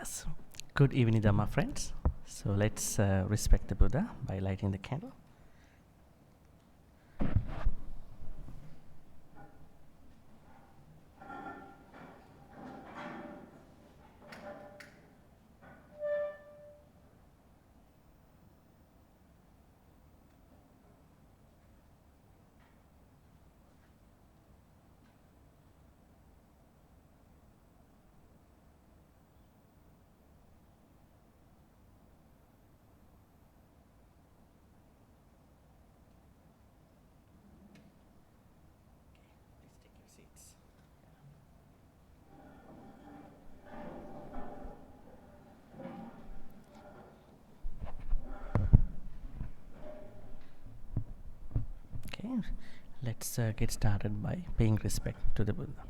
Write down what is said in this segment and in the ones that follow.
Yes. Good evening, Dhamma friends. So let's respect the Buddha by lighting the candle. Okay, let's get started by paying respect to the Buddha.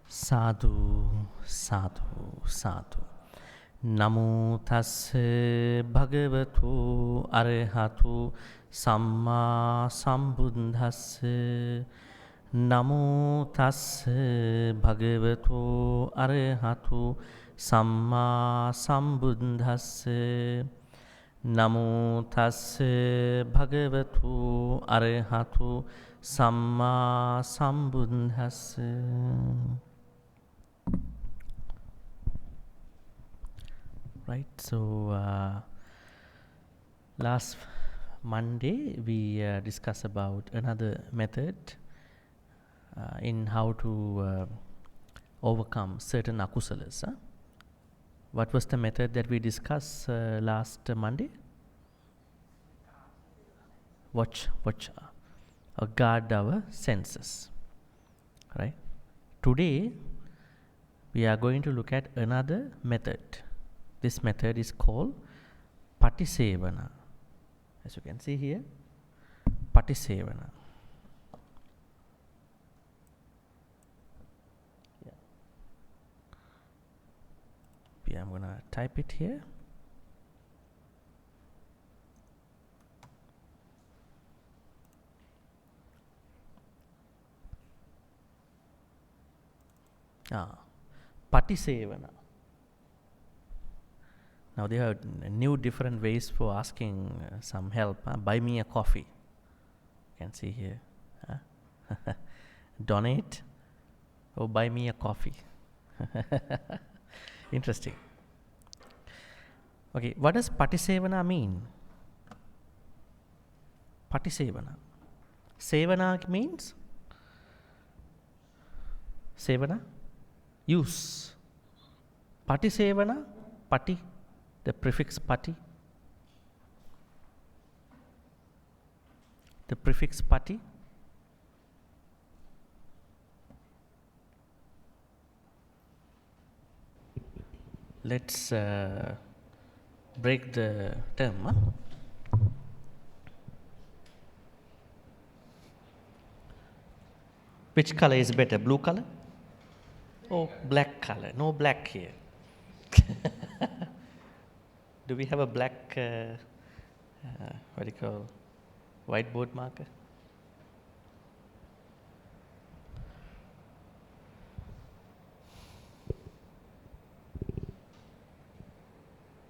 Sadhu, sadhu, sadhu. Namo tassa bhagavato arahato samma sambuddhassa. Namo tassa bhagavato arahato samma sambuddhassa. Namo tassa bhagavato arahato samma sambuddhassa. Right, so last Monday we discussed about another method in how to overcome certain akusalas. What was the method that we discussed last Monday? Watch, or guard our senses. Right. Today we are going to look at another method. This method is called Patisevana. As you can see here, Patisevana. Yeah. I'm going to type it here. Patisevana. Now they have new different ways for asking some help. Buy me a coffee. You can see here. Donate or buy me a coffee. Interesting. Okay, what does Patisevana mean? Patisevana. Sevana means? Sevana? Use. Patisevana? Pati. The prefix pati. The prefix pati. Let's break the term. Which color is better? Blue color? Oh, black color. No black here. Do we have a black, what do you call, whiteboard marker?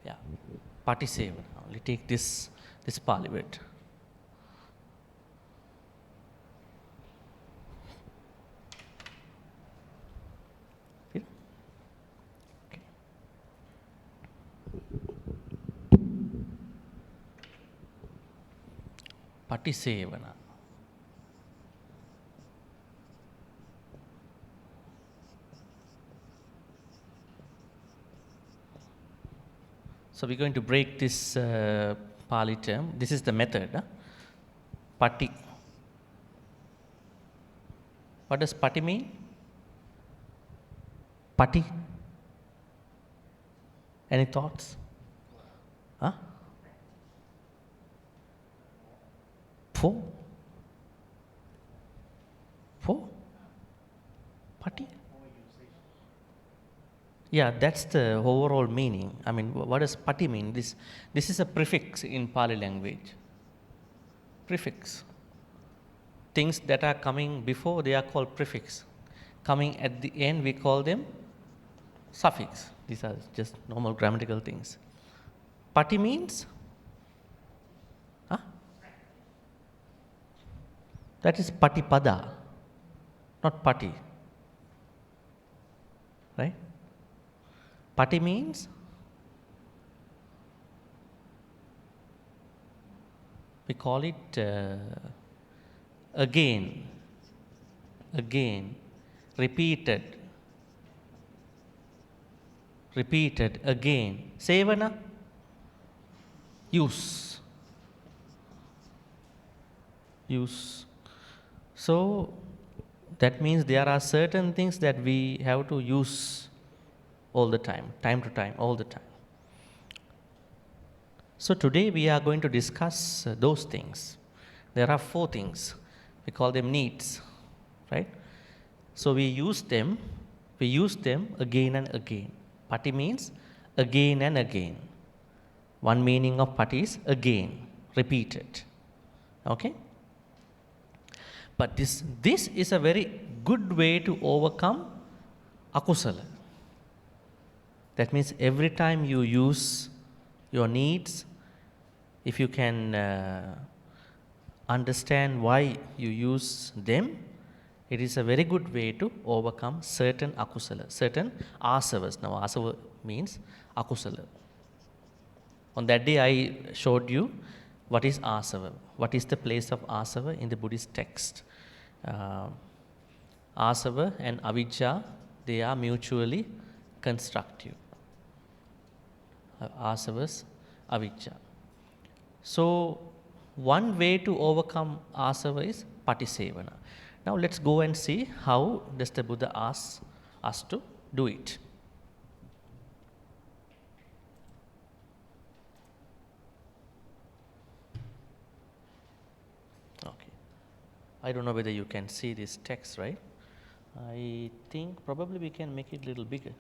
Yeah, Patisevana. Only take this Pali word. Patisevana. So we're going to break this Pali term. This is the method. Pati. What does pati mean? Pati. Any thoughts? Huh? For? Pati? Yeah, that's the overall meaning. I mean, what does pati mean? This is a prefix in Pali language. Prefix. Things that are coming before, they are called prefix. Coming at the end, we call them suffix. These are just normal grammatical things. Pati means? Huh? That is patipada, not pati. Right? Pati means? We call it again, repeated, again. Sevana, use. So that means there are certain things that we have to use all the time to time, all the time. So today we are going to discuss those things. There are 4 things. We call them needs, right? So we use them again and again. Pati means again and again. One meaning of pati is again, repeated. Okay? But this is a very good way to overcome akusala. That means every time you use your needs, if you can understand why you use them, it is a very good way to overcome certain akusala, certain āsavas. Now, āsava means akusala. On that day, I showed you what is āsava, what is the place of āsava in the Buddhist text. Āsava and avijja, they are mutually constructive. Āsavas, avijja. So, one way to overcome āsava is patisevana. Now, let's go and see how does the Buddha ask us to do it. Okay. I don't know whether you can see this text, right? I think probably we can make it a little bigger.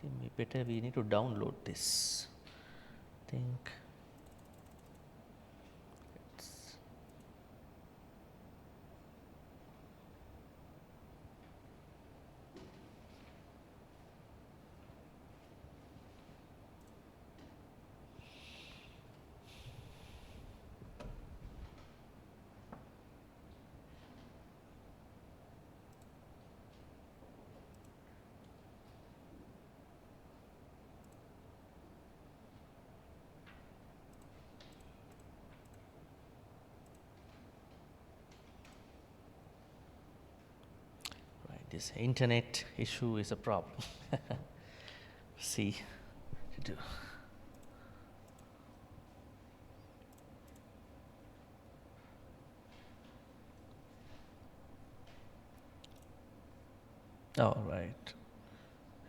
I think better we need to download this. I think it's this internet issue is a problem. See to do. All right.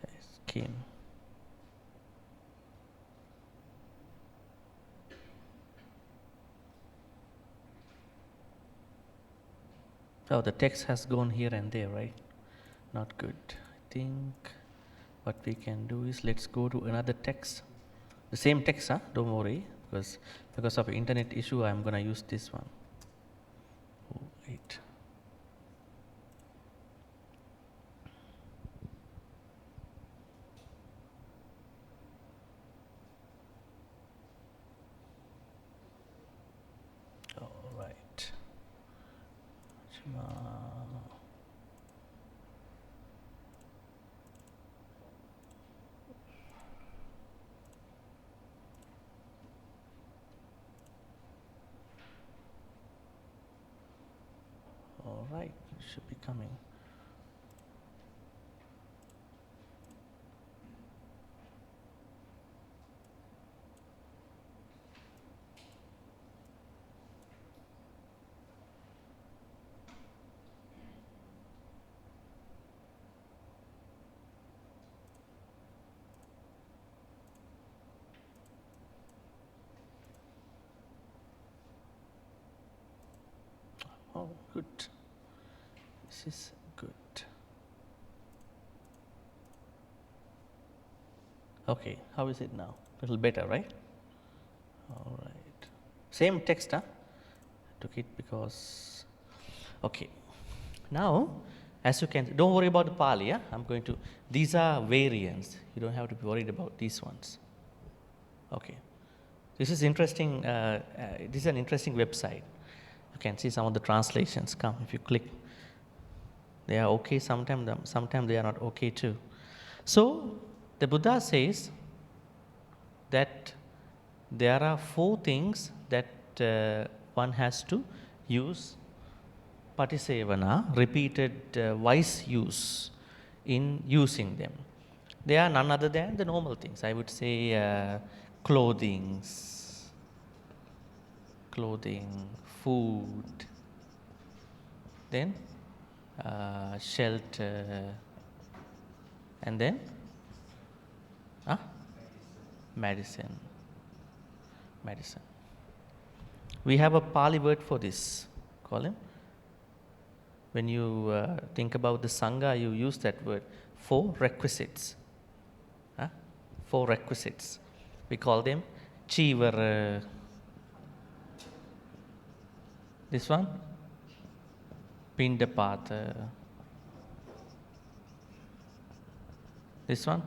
Yes, Kim. Oh, the text has gone here and there, right? Not good. I think what we can do is let's go to another text. The same text, huh? Don't worry, because of internet issue, I'm gonna use this one. Oh, wait. All right. All right, it should be coming. Oh, good. This is good. Okay, how is it now? A little better, right? All right. Same text, huh? Took it because, okay. Now, as you can, don't worry about the Pali. Yeah? These are variants. You don't have to be worried about these ones. Okay. This is interesting. This is an interesting website. You can see some of the translations come if you click. They are okay, sometimes they are not okay too. So, the Buddha says that there are 4 things that one has to use patisevana, repeated wise use in using them. They are none other than the normal things. I would say clothing, food, then shelter, and then medicine. We have a Pali word for this, Colin. When you think about the Sangha, you use that word, 4 requisites. 4 requisites. We call them Chivara. This one, Pindapata. This one,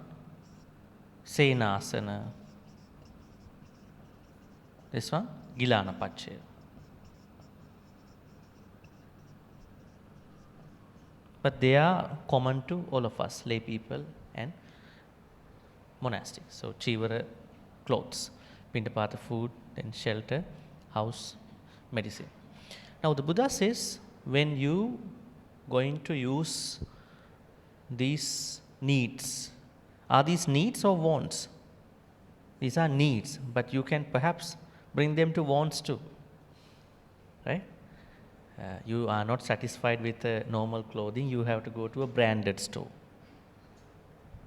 Senasana. This one, Gilana Pachaya. But they are common to all of us, lay people and monastics. So, Chivara, clothes, Pindapata, food, then shelter, house, medicine. Now, the Buddha says, when you going to use these needs, are these needs or wants? These are needs, but you can perhaps bring them to wants too, right? You are not satisfied with normal clothing, you have to go to a branded store.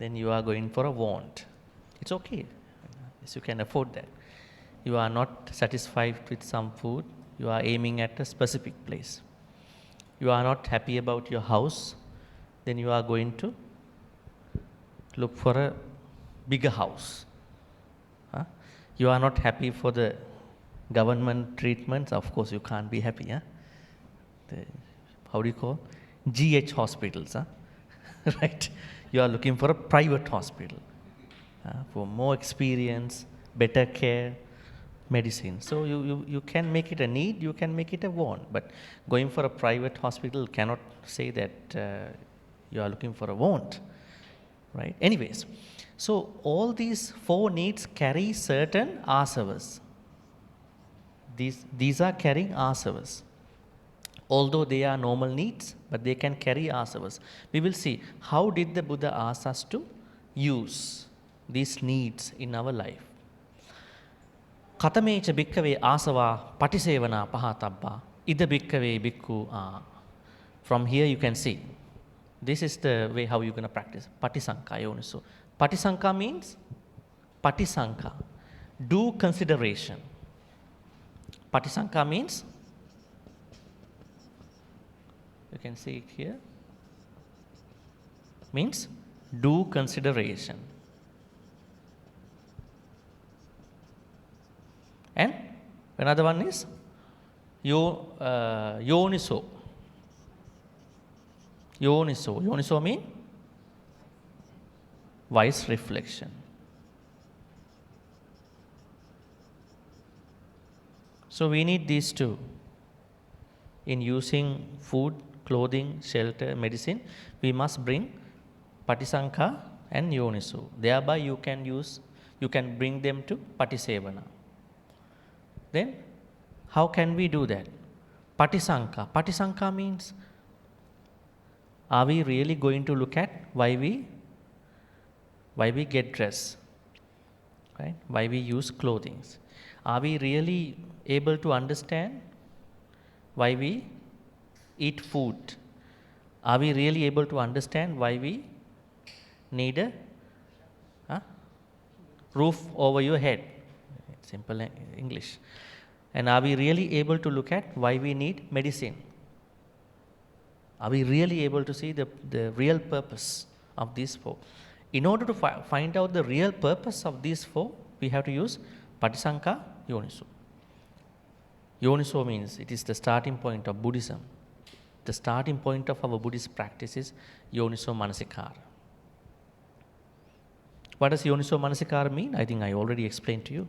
Then you are going for a want. It's okay, yes, you can afford that. You are not satisfied with some food, you are aiming at a specific place. You are not happy about your house, then you are going to look for a bigger house. You are not happy for the government treatments, of course you can't be happy. How do you call? GH hospitals, right? You are looking for a private hospital for more experience, better care, medicine. So you can make it a need, you can make it a want, but going for a private hospital cannot say that you are looking for a want, right? Anyways, so all these 4 needs carry certain Āsavas. These are carrying Āsavas. Although they are normal needs, but they can carry Āsavas. We will see how did the Buddha ask us to use these needs in our life. Katamecha bhikkave āsava patisevana pahatabba ida bhikkave bhikkhu. From here you can see. This is the way how you're going to practice. Patisankha yoniso. Patisankha means patisankha. Do consideration. Patisankha means, you can see it here, means do consideration. And another one is yoniso. Yoniso means wise reflection. So we need these 2 in using food, clothing, shelter, medicine. We must bring patisankha and yoniso. Thereby you can bring them to patisevana. Then how can we do that? Patisankha. Patisankha means, are we really going to look at why we get dressed, right? Why we use clothing? Are we really able to understand why we eat food? Are we really able to understand why we need a roof over your head? Simple English. And are we really able to look at why we need medicine? Are we really able to see the real purpose of these 4? In order to find out the real purpose of these 4, we have to use patisankha, yoniso. Yoniso means it is the starting point of Buddhism. The starting point of our Buddhist practice is Yoniso Manasikara. What does Yoniso Manasikara mean? I think I already explained to you.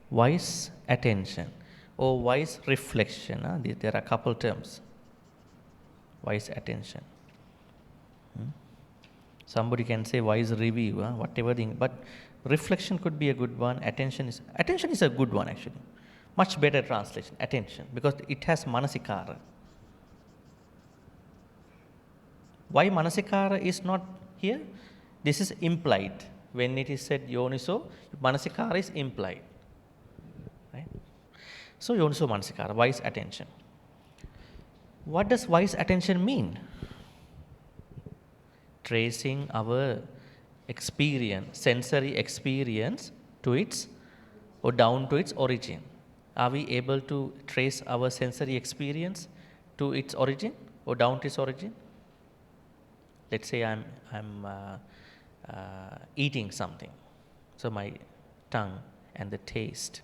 Wise attention or wise reflection. There are a couple terms. Wise attention. Somebody can say wise review, whatever thing, but reflection could be a good one. Attention is a good one actually. Much better translation, attention, because it has manasikara. Why manasikara is not here? This is implied. When it is said yoniso, manasikara is implied. Right? So yoniso manasikara, wise attention. What does wise attention mean? Tracing our experience, sensory experience to its or down to its origin. Are we able to trace our sensory experience to its origin or down to its origin? Let's say I'm eating something, so my tongue and the taste.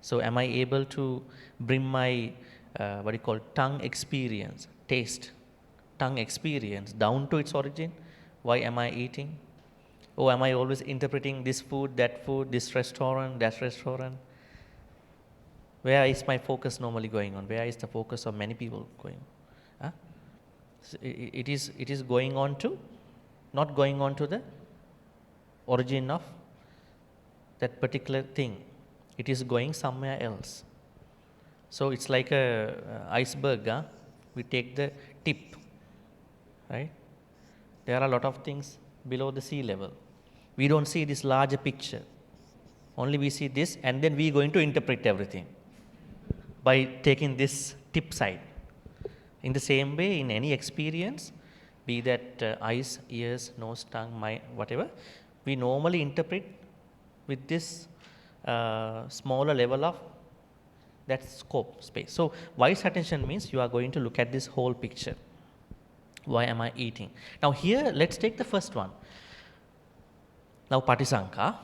So am I able to bring my tongue experience, tongue experience down to its origin? Why am I eating? Or am I always interpreting this food, this restaurant, that restaurant? Where is my focus normally going on? Where is the focus of many people going? So it is going on to, not going on to the origin of that particular thing. It is going somewhere else. So it's like a iceberg. We take the tip, right? There are a lot of things below the sea level. We don't see this larger picture. Only we see this, and then we are going to interpret everything by taking this tip side. In the same way, in any experience, be that eyes, ears, nose, tongue, mind, whatever, we normally interpret with this smaller level of that scope, space. So wise attention means you are going to look at this whole picture. Why am I eating? Now here, let's take the first one. Now patisanka,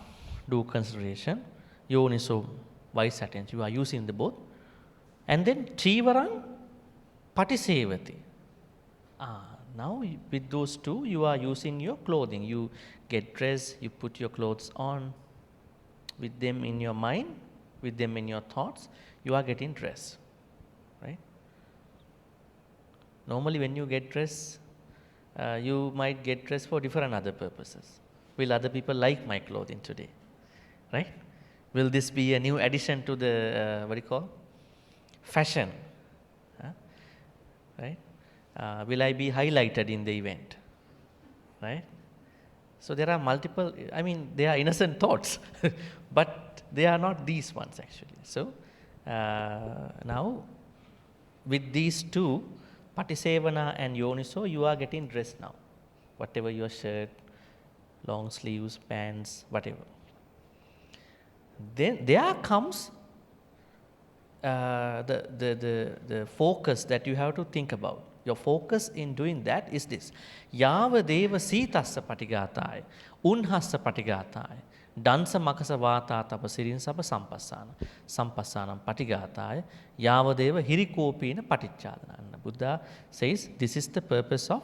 do consideration. Yoniso, wise attention. You are using the both. And then chivarang, patisevati. Now with those two, you are using your clothing. You get dressed, you put your clothes on. With them in your mind, with them in your thoughts, you are getting dressed. Right? Normally when you get dressed, you might get dressed for different other purposes. Will other people like my clothing today? Right? Will this be a new addition to the, fashion? Right? Will I be highlighted in the event? Right? So there are multiple, they are innocent thoughts, but they are not these ones actually. So now with these two, Patisevana and Yoniso, you are getting dressed now. Whatever your shirt, long sleeves, pants, whatever. Then there comes the focus that you have to think about. Your focus in doing that is this. Yava deva sitassa patigataya, unhassa patigataya, dansa makasa vata tapasirin sapa sampassana, sampassanam patigataya, yava deva hirikopina patichadana. Buddha says this is the purpose of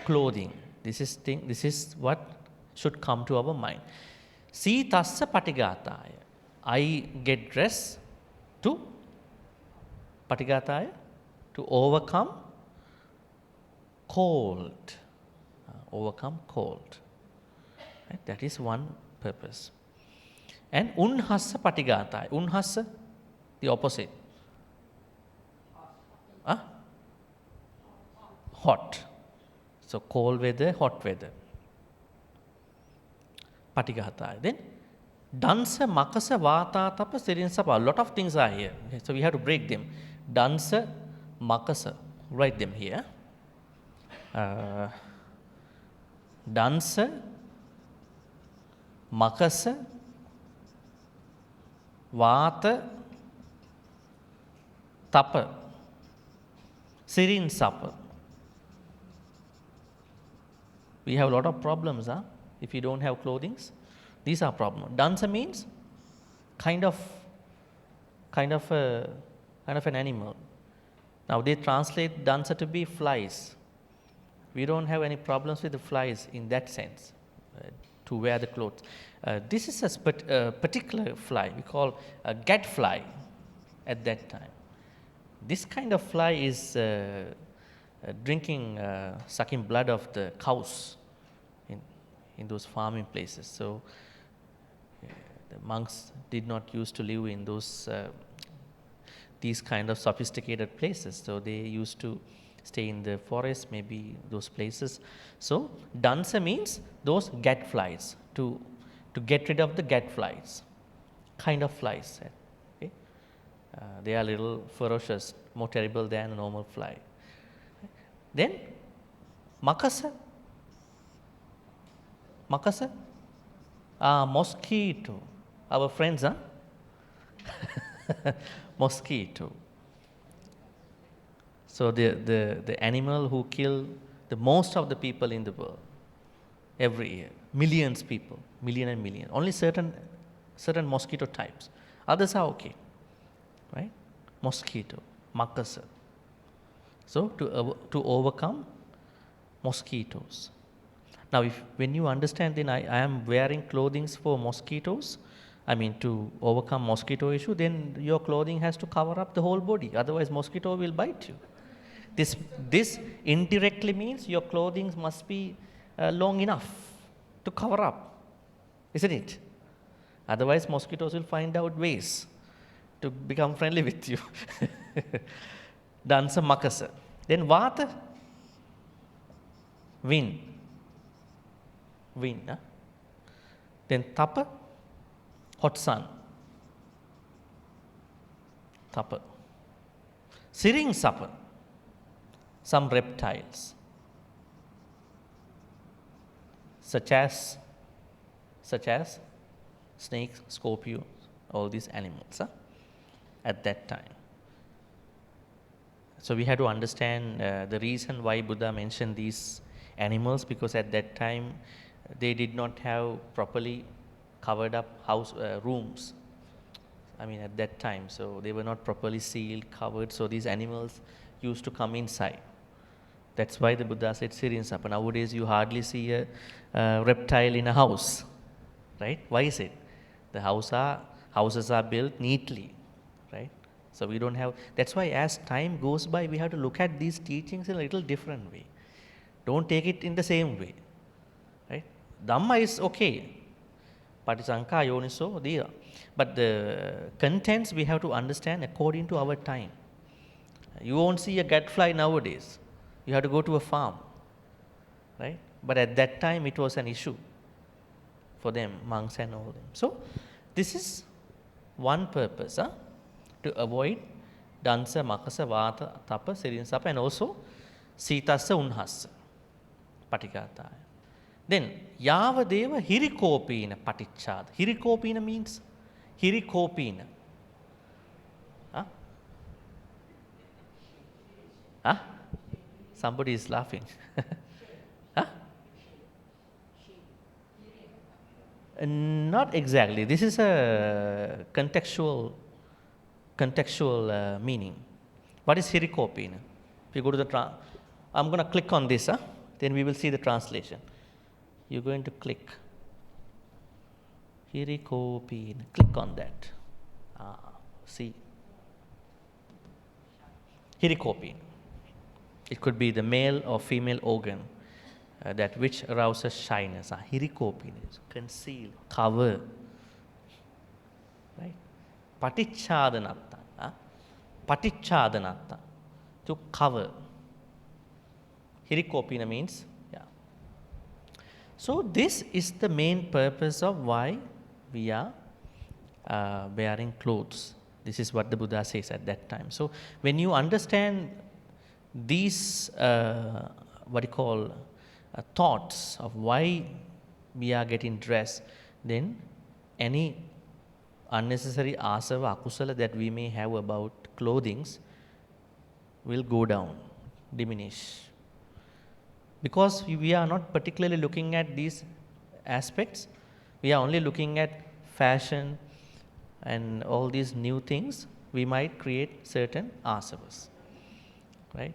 clothing. This is what should come to our mind. Sitassa patigataya. I get dressed to patigataya, to overcome cold. Overcome cold. Right? That is one purpose. And unhassa patigataya. Unhassa, the opposite. Hot. So cold weather, hot weather. Patigataya. Then dansa, makasa, vata, tapa, sirin, sapa. A lot of things are here. Okay, so we have to break them. Dansa, makasa. Write them here. Dansa, makasa, vata, tapa, sirin, sapa. We have a lot of problems, if you don't have clothing. These are problems. Dansa means kind of kind of an animal. Now they translate dansa to be flies. We don't have any problems with the flies in that sense, to wear the clothes. This is a particular fly we call a gadfly at that time. This kind of fly is sucking blood of the cows in those farming places. So the monks did not used to live in these kind of sophisticated places. So they used to stay in the forest, maybe those places. So dansa means those gadflies, to get rid of the gadflies, kind of flies. Okay? They are little ferocious, more terrible than a normal fly. Then makasa, mosquito, our friends, huh? Mosquito. So the animal who kill the most of the people in the world every year, millions people, million and million. Only certain mosquito types. Others are okay, right? Mosquito, makasa. So to overcome mosquitoes. Now, when you understand, then I am wearing clothing for mosquitoes. I mean, to overcome mosquito issue, then your clothing has to cover up the whole body. Otherwise, mosquito will bite you. This indirectly means your clothing must be long enough to cover up, isn't it? Otherwise, mosquitoes will find out ways to become friendly with you. Dansa makasa. Then vata, wind. Huh? Then tapa, hot sun. Tapa. Siring sapa, some reptiles, such as snakes, scorpions, all these animals at that time. So we have to understand the reason why Buddha mentioned these animals, because at that time they did not have properly covered up rooms. I mean, at that time, so they were not properly sealed, covered, so these animals used to come inside. That's why the Buddha said Sirin Sapa. Nowadays you hardly see a reptile in a house, right? Why is it? The houses are built neatly, right? So we don't have, that's why as time goes by, we have to look at these teachings in a little different way. Don't take it in the same way, right? Dhamma is okay, Patisankha Yoniso, but the contents we have to understand according to our time. You won't see a gadfly nowadays. You have to go to a farm, right? But at that time it was an issue for them, monks and all them. So this is one purpose, to avoid dansa, makasa, vata, tapa, sirin sapa, and also sitasa unhasa, patikataya. Then yavadeva hirikopina patichada. Hirikopina means hirikopina. Huh? Somebody is laughing. Huh? Not exactly. This is a contextual meaning. What is hirikopina? If you go to the I'm going to click on this, then we will see the translation. You're going to click hirikopina. Click on that. See. Hirikopina. It could be the male or female organ that which arouses shyness. Hirikopina is conceal, cover. Right? Patichadanatta. Patichadanatta. To cover. Hirikopina means, yeah. So this is the main purpose of why we are wearing clothes. This is what the Buddha says at that time. So when you understand these thoughts of why we are getting dressed, then any unnecessary āsava, akusala that we may have about clothings will go down, diminish. Because we are not particularly looking at these aspects, we are only looking at fashion, and all these new things, we might create certain Āsavas, right?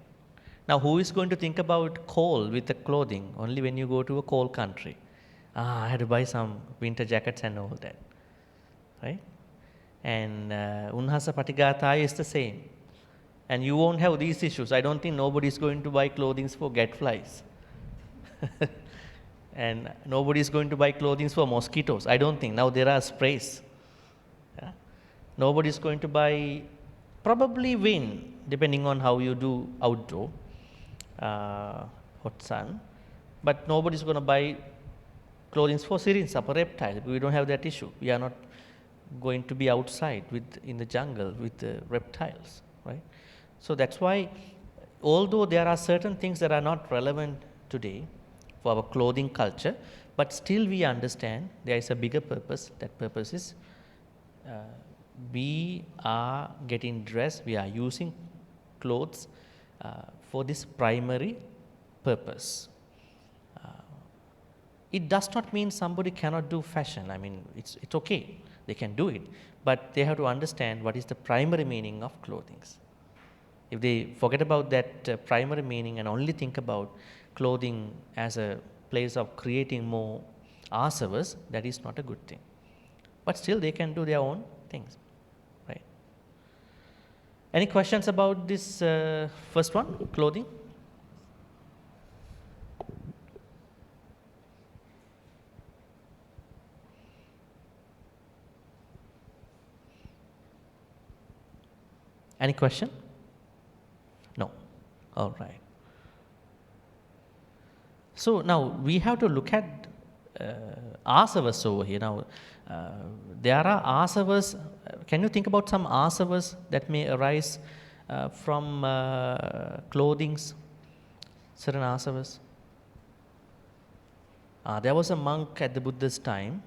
Now, who is going to think about cold with the clothing only when you go to a cold country? I had to buy some winter jackets and all that, right? And Unhasa Patigataya is the same. And you won't have these issues. I don't think nobody is going to buy clothing for gadflies. And nobody is going to buy clothing for mosquitoes. I don't think. Now there are sprays. Yeah? Nobody is going to buy, probably wind, depending on how you do outdoor, hot sun. But nobody is going to buy clothing for sirens, upper reptiles. We don't have that issue. We are not going to be outside in the jungle with the reptiles, right? So that's why, although there are certain things that are not relevant today for our clothing culture, but still we understand there is a bigger purpose. That purpose is we are getting dressed, we are using clothes for this primary purpose. It does not mean somebody cannot do fashion. I mean, it's okay, they can do it, but they have to understand what is the primary meaning of clothing. If they forget about that primary meaning and only think about clothing as a place of creating more Āsavas, that is not a good thing. But still they can do their own things, right? Any questions about this first one, clothing? Any question? No. All right. So now we have to look at Āsavas over here. Now there are Āsavas. Can you think about some Āsavas that may arise from clothings? Certain Āsavas. There was a monk at the Buddha's time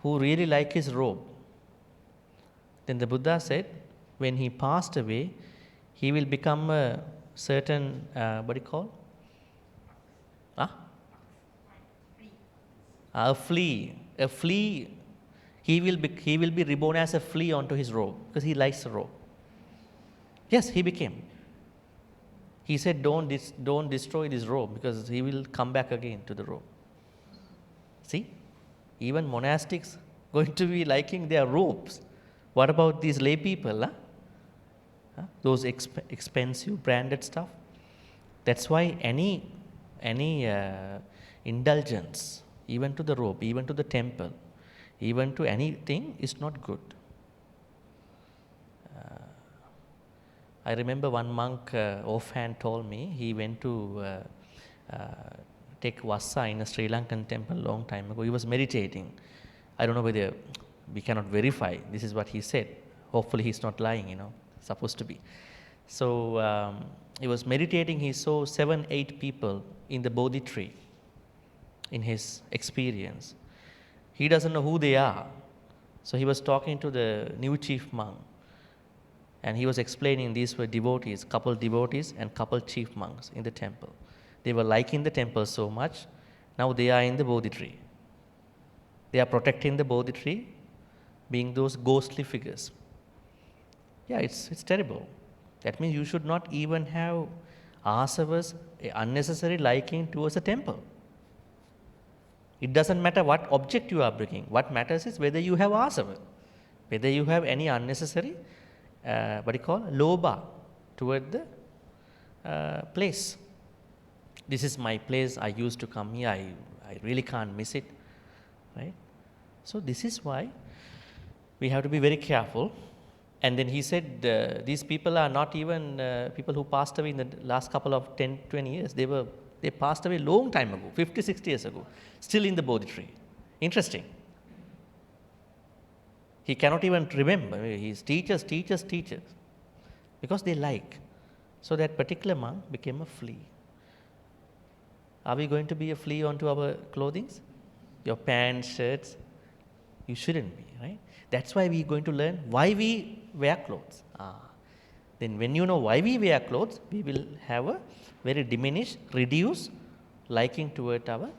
who really liked his robe. Then the Buddha said, when he passed away, he will become a certain, what do you call? A flea. A flea. He will be reborn as a flea onto his robe because he likes the robe. Yes, he became. He said, don't destroy this robe because he will come back again to the robe. See, even monastics going to be liking their robes. What about these lay people? Those expensive branded stuff. That's why any indulgence, even to the robe, even to the temple, even to anything, is not good. I remember one monk offhand told me he went to take vassa in a Sri Lankan temple long time ago. He was meditating. I don't know whether we cannot verify. This is what he said. Hopefully he's not lying, supposed to be. So he was meditating. He saw 7-8 people in the Bodhi tree in his experience. He doesn't know who they are. So he was talking to the new chief monk. And he was explaining these were devotees, couple devotees and couple chief monks in the temple. They were liking the temple so much. Now they are in the Bodhi tree. They are protecting the Bodhi tree, being those ghostly figures. Yeah, it's terrible. That means you should not even have Āsavas, unnecessary liking towards a temple. It doesn't matter what object you are bringing. What matters is whether you have Āsava, whether you have any unnecessary, lobha toward the place. This is my place. I used to come here. I really can't miss it, right? So this is why we have to be very careful. And then he said, these people are not even people who passed away in the last couple of 10, 20 years. They passed away long time ago, 50, 60 years ago, still in the Bodhi tree. Interesting. He cannot even remember. His teachers, because they like. So that particular monk became a flea. Are we going to be a flea onto our clothing? Your pants, shirts? You shouldn't be, right? That's why we're going to learn why we wear clothes. Then when you know why we wear clothes, we will have a very diminished, reduced liking toward our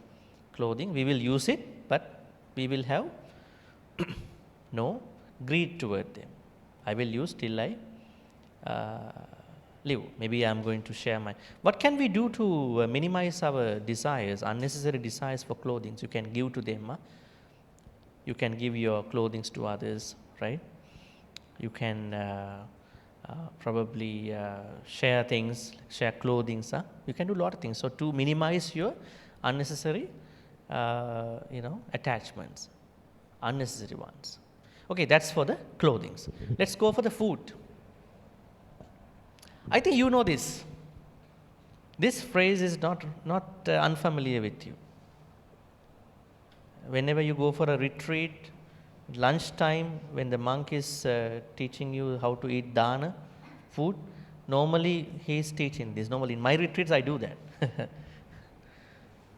clothing. We will use it, but we will have no greed toward them. I will use till I live. Maybe I am going to share my. What can we do to minimize our desires, unnecessary desires for clothing? You can give to them. You can give your clothing to others, right? You can probably share things, share clothing. You can do a lot of things. So to minimize your unnecessary, attachments, unnecessary ones. Okay, that's for the clothing. Let's go for the food. I think you know this. This phrase is not unfamiliar with you. Whenever you go for a retreat, lunchtime, when the monk is teaching you how to eat dana, food, normally he is teaching this. Normally in my retreats I do that.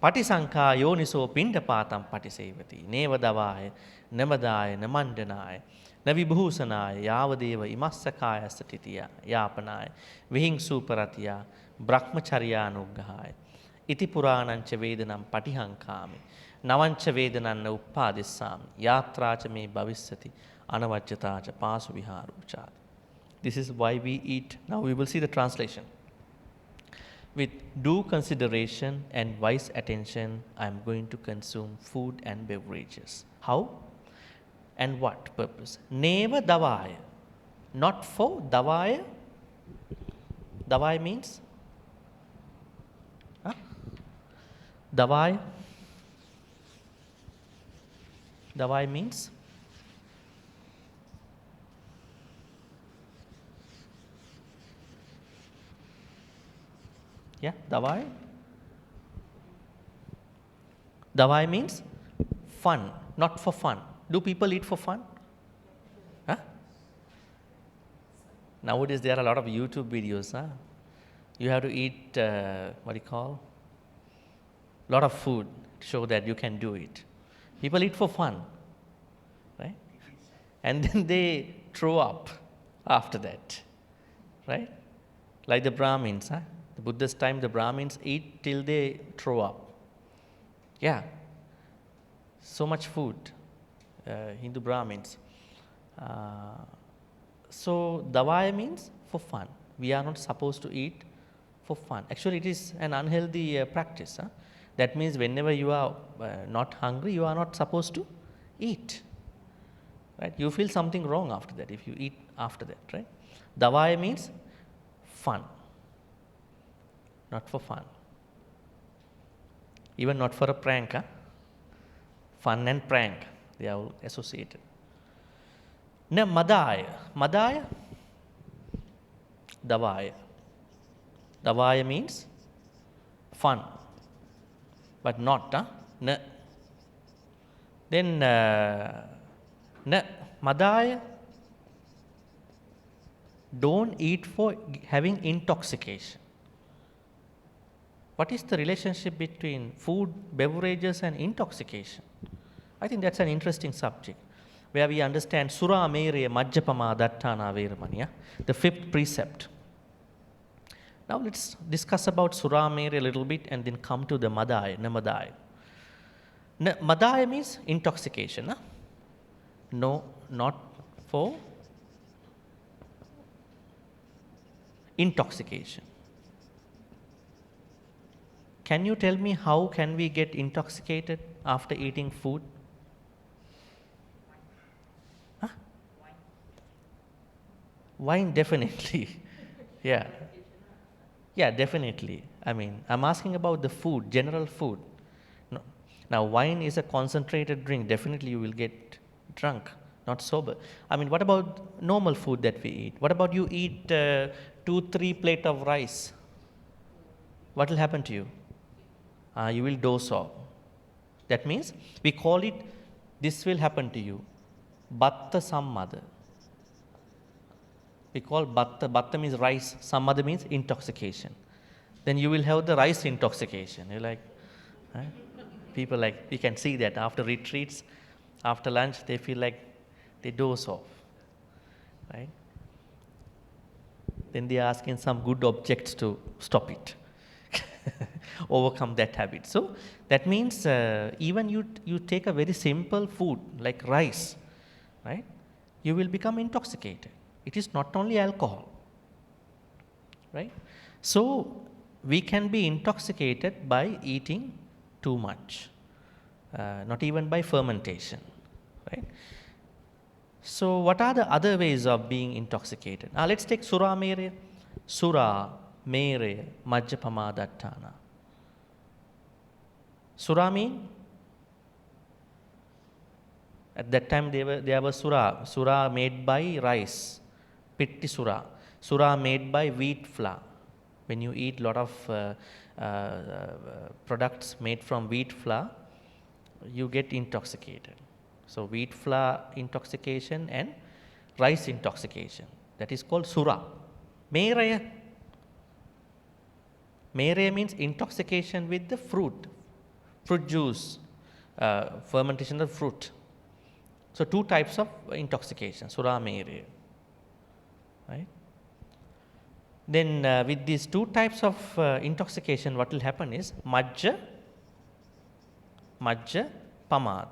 Patisankha yoniso pindapatam patisevati nevadavaya namadaya namandanaya navibhusanaya yavadeva imassakaya satitiya yapanaya vihingsu paratiya brahmacharyanuggahaya iti puranancha vedanam patihankami navancha vedananna uppadissami yatracha me bhavisati anavajjatacha pasu viharuchad. This is why we eat. Now we will see the translation. With due consideration and wise attention, I am going to consume food and beverages. How? And what purpose? Neva davaya. Not for davaya. Davaya means? Davaya. Davaya means? Yeah, davai. Davai means fun, not for fun. Do people eat for fun? Huh? Nowadays there are a lot of YouTube videos. You have to eat, what do you call? A lot of food to show that you can do it. People eat for fun, right? And then they throw up after that, right? Like the Brahmins, The Buddha's time, the Brahmins eat till they throw up. Yeah. So much food. Hindu Brahmins. So, davaya means for fun. We are not supposed to eat for fun. Actually, it is an unhealthy practice. That means whenever you are not hungry, you are not supposed to eat. Right? You feel something wrong after that if you eat after that. Right? Davaya means fun. Not for fun. Even not for a prank. Fun and prank, they are all associated. Na madaya. Madaya? Davaya. Davaya means fun. But not. Na. Then na madaya. Don't eat for having intoxication. What is the relationship between food, beverages and intoxication? I think that's an interesting subject where we understand Sura Mereya Majjapama Dattana Veramanya, the fifth precept. Now let's discuss about Sura Mereya a little bit and then come to the Madaya, Namadaya. Madaya means intoxication. No, not for intoxication. Can you tell me how can we get intoxicated after eating food? Wine, definitely. Yeah. Yeah, definitely. I mean, I'm asking about the food, general food. No. Now, wine is a concentrated drink. Definitely you will get drunk, not sober. I mean, what about normal food that we eat? What about you eat 2-3 plates of rice? What will happen to you? You will doze off. That means we call it, this will happen to you, batta sammada. We call batta means rice, sammada means intoxication. Then you will have the rice intoxication. You're like, people like, we can see that after retreats, after lunch, they feel like they doze off, right? Then they are asking some good objects to stop it. Overcome that habit. So that means even you take a very simple food like rice, right? you will become intoxicated. It is not only alcohol, right? So we can be intoxicated by eating too much, not even by fermentation, right? So what are the other ways of being intoxicated? Now let's take Sura Mere. Sura Mere Majjapamadattana. Sura mean, at that time there was Sura made by rice, Pitti Sura. Sura made by wheat flour. When you eat lot of products made from wheat flour, you get intoxicated. So wheat flour intoxication and rice intoxication, that is called Sura. Meraya. Meraya means intoxication with the fruit juice, fermentation of fruit. So two types of intoxication, Sura, Meraya, right? Then with these two types of intoxication, what will happen is Majja, Pamad.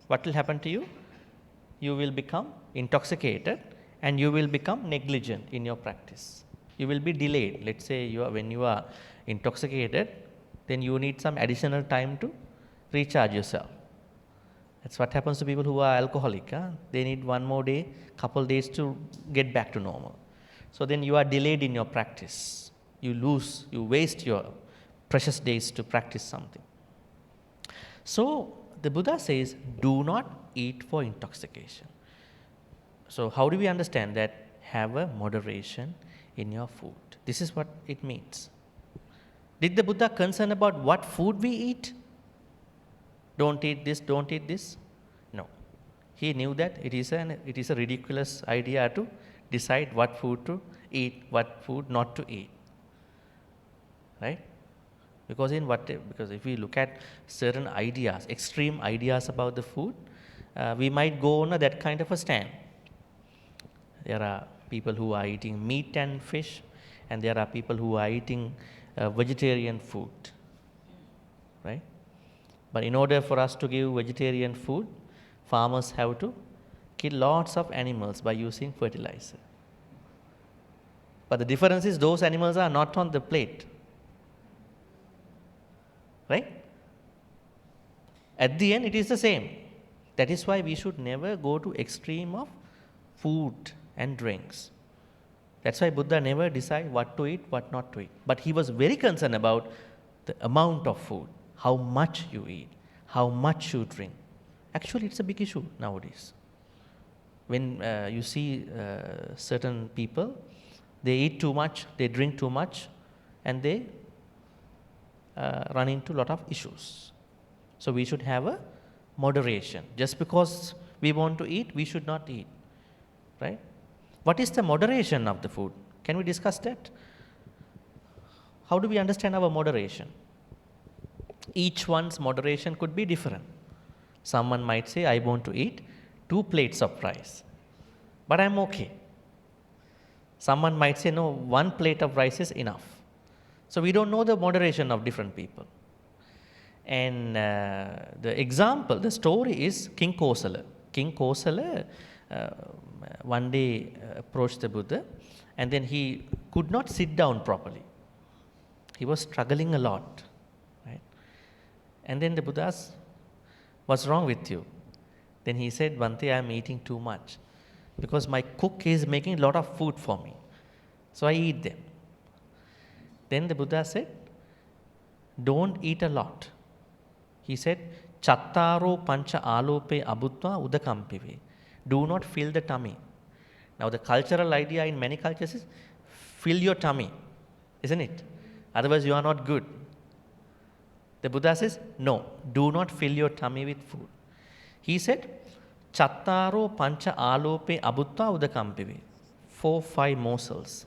What will happen to you? You will become intoxicated and you will become negligent in your practice. You will be delayed. Let's say when you are intoxicated, then you need some additional time to recharge yourself. That's what happens to people who are alcoholic. They need one more day, couple days to get back to normal. So then you are delayed in your practice. You waste your precious days to practice something. So the Buddha says, do not eat for intoxication. So how do we understand that? Have a moderation in your food. This is what it means. Did the Buddha concern about what food we eat? Don't eat this, don't eat this? No. He knew that it is a ridiculous idea to decide what food to eat, what food not to eat. Right? Because if we look at certain ideas, extreme ideas about the food, we might go on that kind of a stand. There are people who are eating meat and fish, and there are people who are eating vegetarian food, right? But in order for us to give vegetarian food, farmers have to kill lots of animals by using fertilizer. But the difference is those animals are not on the plate, right? At the end, it is the same. That is why we should never go to extreme of food and drinks. That's why Buddha never decide what to eat, what not to eat. But he was very concerned about the amount of food, how much you eat, how much you drink. Actually, it's a big issue nowadays. When you see certain people, they eat too much, they drink too much, and they run into a lot of issues. So we should have a moderation. Just because we want to eat, we should not eat, right? What is the moderation of the food? Can we discuss that? How do we understand our moderation? Each one's moderation could be different. Someone might say, I want to eat 2 plates of rice, but I'm okay. Someone might say, no, 1 plate of rice is enough. So we don't know the moderation of different people. And the story is King Kosala. King Kosala one day approached the Buddha, and then he could not sit down properly. He was struggling a lot, right? And then the Buddha asked, what's wrong with you? Then he said, Bhante, I am eating too much because my cook is making a lot of food for me. So I eat them. Then the Buddha said, don't eat a lot. He said, Chattaro pancha alope abutva udakampive. Do not fill the tummy. Now the cultural idea in many cultures is fill your tummy, isn't it? Otherwise you are not good. The Buddha says, no, do not fill your tummy with food. He said, Chattaro pancha alope abutva udakampive. 4-5 morsels.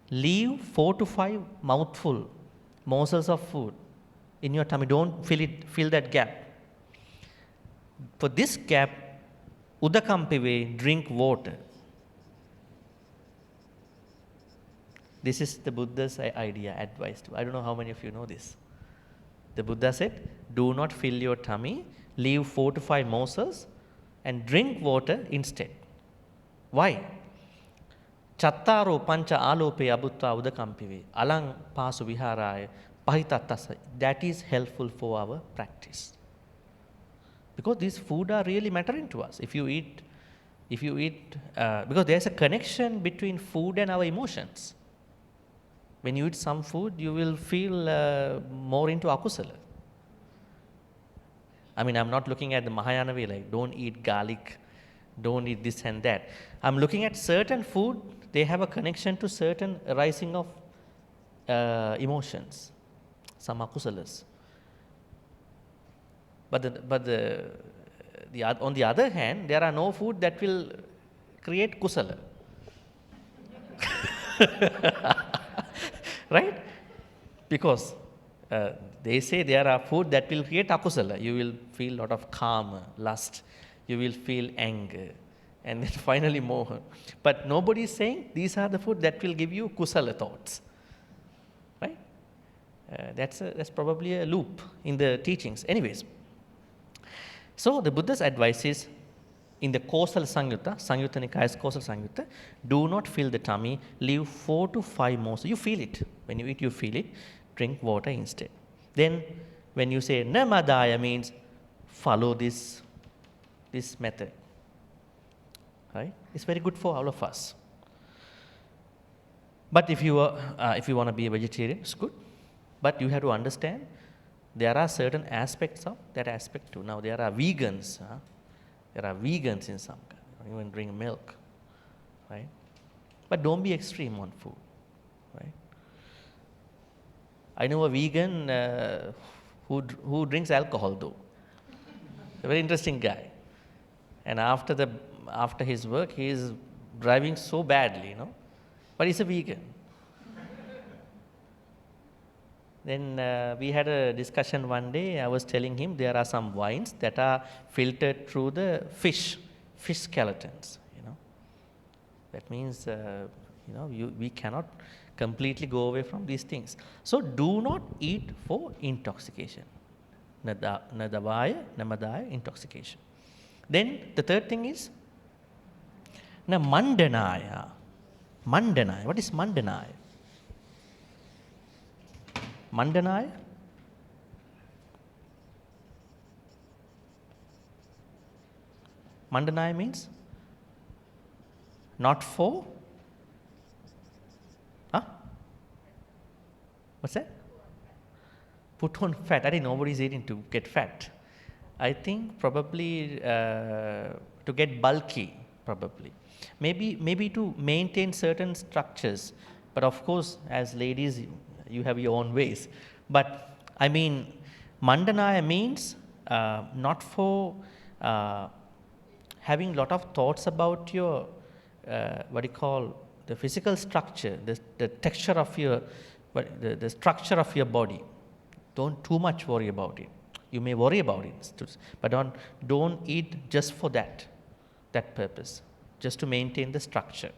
Leave 4 to 5 morsels of food in your tummy. Don't fill that gap. For this gap, udakampive, drink water. This is the Buddha's idea, advice. I don't know how many of you know this. The Buddha said, do not fill your tummy, leave 4 to 5 morsels and drink water instead. Why? Chattaro pancha alope abutta udakampive alang pasu viharaya pahitattasa. That is helpful for our practice. Because these food are really mattering to us. If you eat, because there's a connection between food and our emotions. When you eat some food, you will feel more into akusala. I mean, I'm not looking at the Mahayana way, like don't eat garlic, don't eat this and that. I'm looking at certain food, they have a connection to certain arising of emotions, some akusalas. But on the other hand, there are no food that will create kusala. Right? Because they say there are food that will create akusala. You will feel a lot of karma, lust. You will feel anger. And then finally moha. But nobody is saying these are the food that will give you kusala thoughts. Right? That's probably a loop in the teachings. Anyways. So the Buddha's advice is, in the Kosala Samyutta, Samyutta Nikaya's Kosala Samyutta, do not fill the tummy, leave 4 to 5 morsels. You feel it. When you eat, you feel it. Drink water instead. Then, when you say namadaya, means follow this method. Right? It's very good for all of us. But if you want to be a vegetarian, it's good. But you have to understand, there are certain aspects of that aspect too. Now, there are vegans. There are vegans in some kind. Don't even drink milk. Right? But don't be extreme on food. Right? I know a vegan who drinks alcohol though. A very interesting guy. And after his work, he is driving so badly, But he's a vegan. Then we had a discussion one day. I was telling him there are some wines that are filtered through the fish skeletons. That means we cannot completely go away from these things. So do not eat for intoxication. Nadavaya, namadaya, intoxication. Then the third thing is mandanaya. Mandanaya. What is mandanaya? Mandanaya? Mandanaya means not for? What's that? Put on fat. I think nobody's eating to get fat. I think probably to get bulky, probably. Maybe to maintain certain structures. But of course, as ladies, you have your own ways. But I mean, mandanaya means not for having a lot of thoughts about your, the physical structure, the texture of your, the structure of your body. Don't too much worry about it. You may worry about it, but don't eat just for that purpose, just to maintain the structure.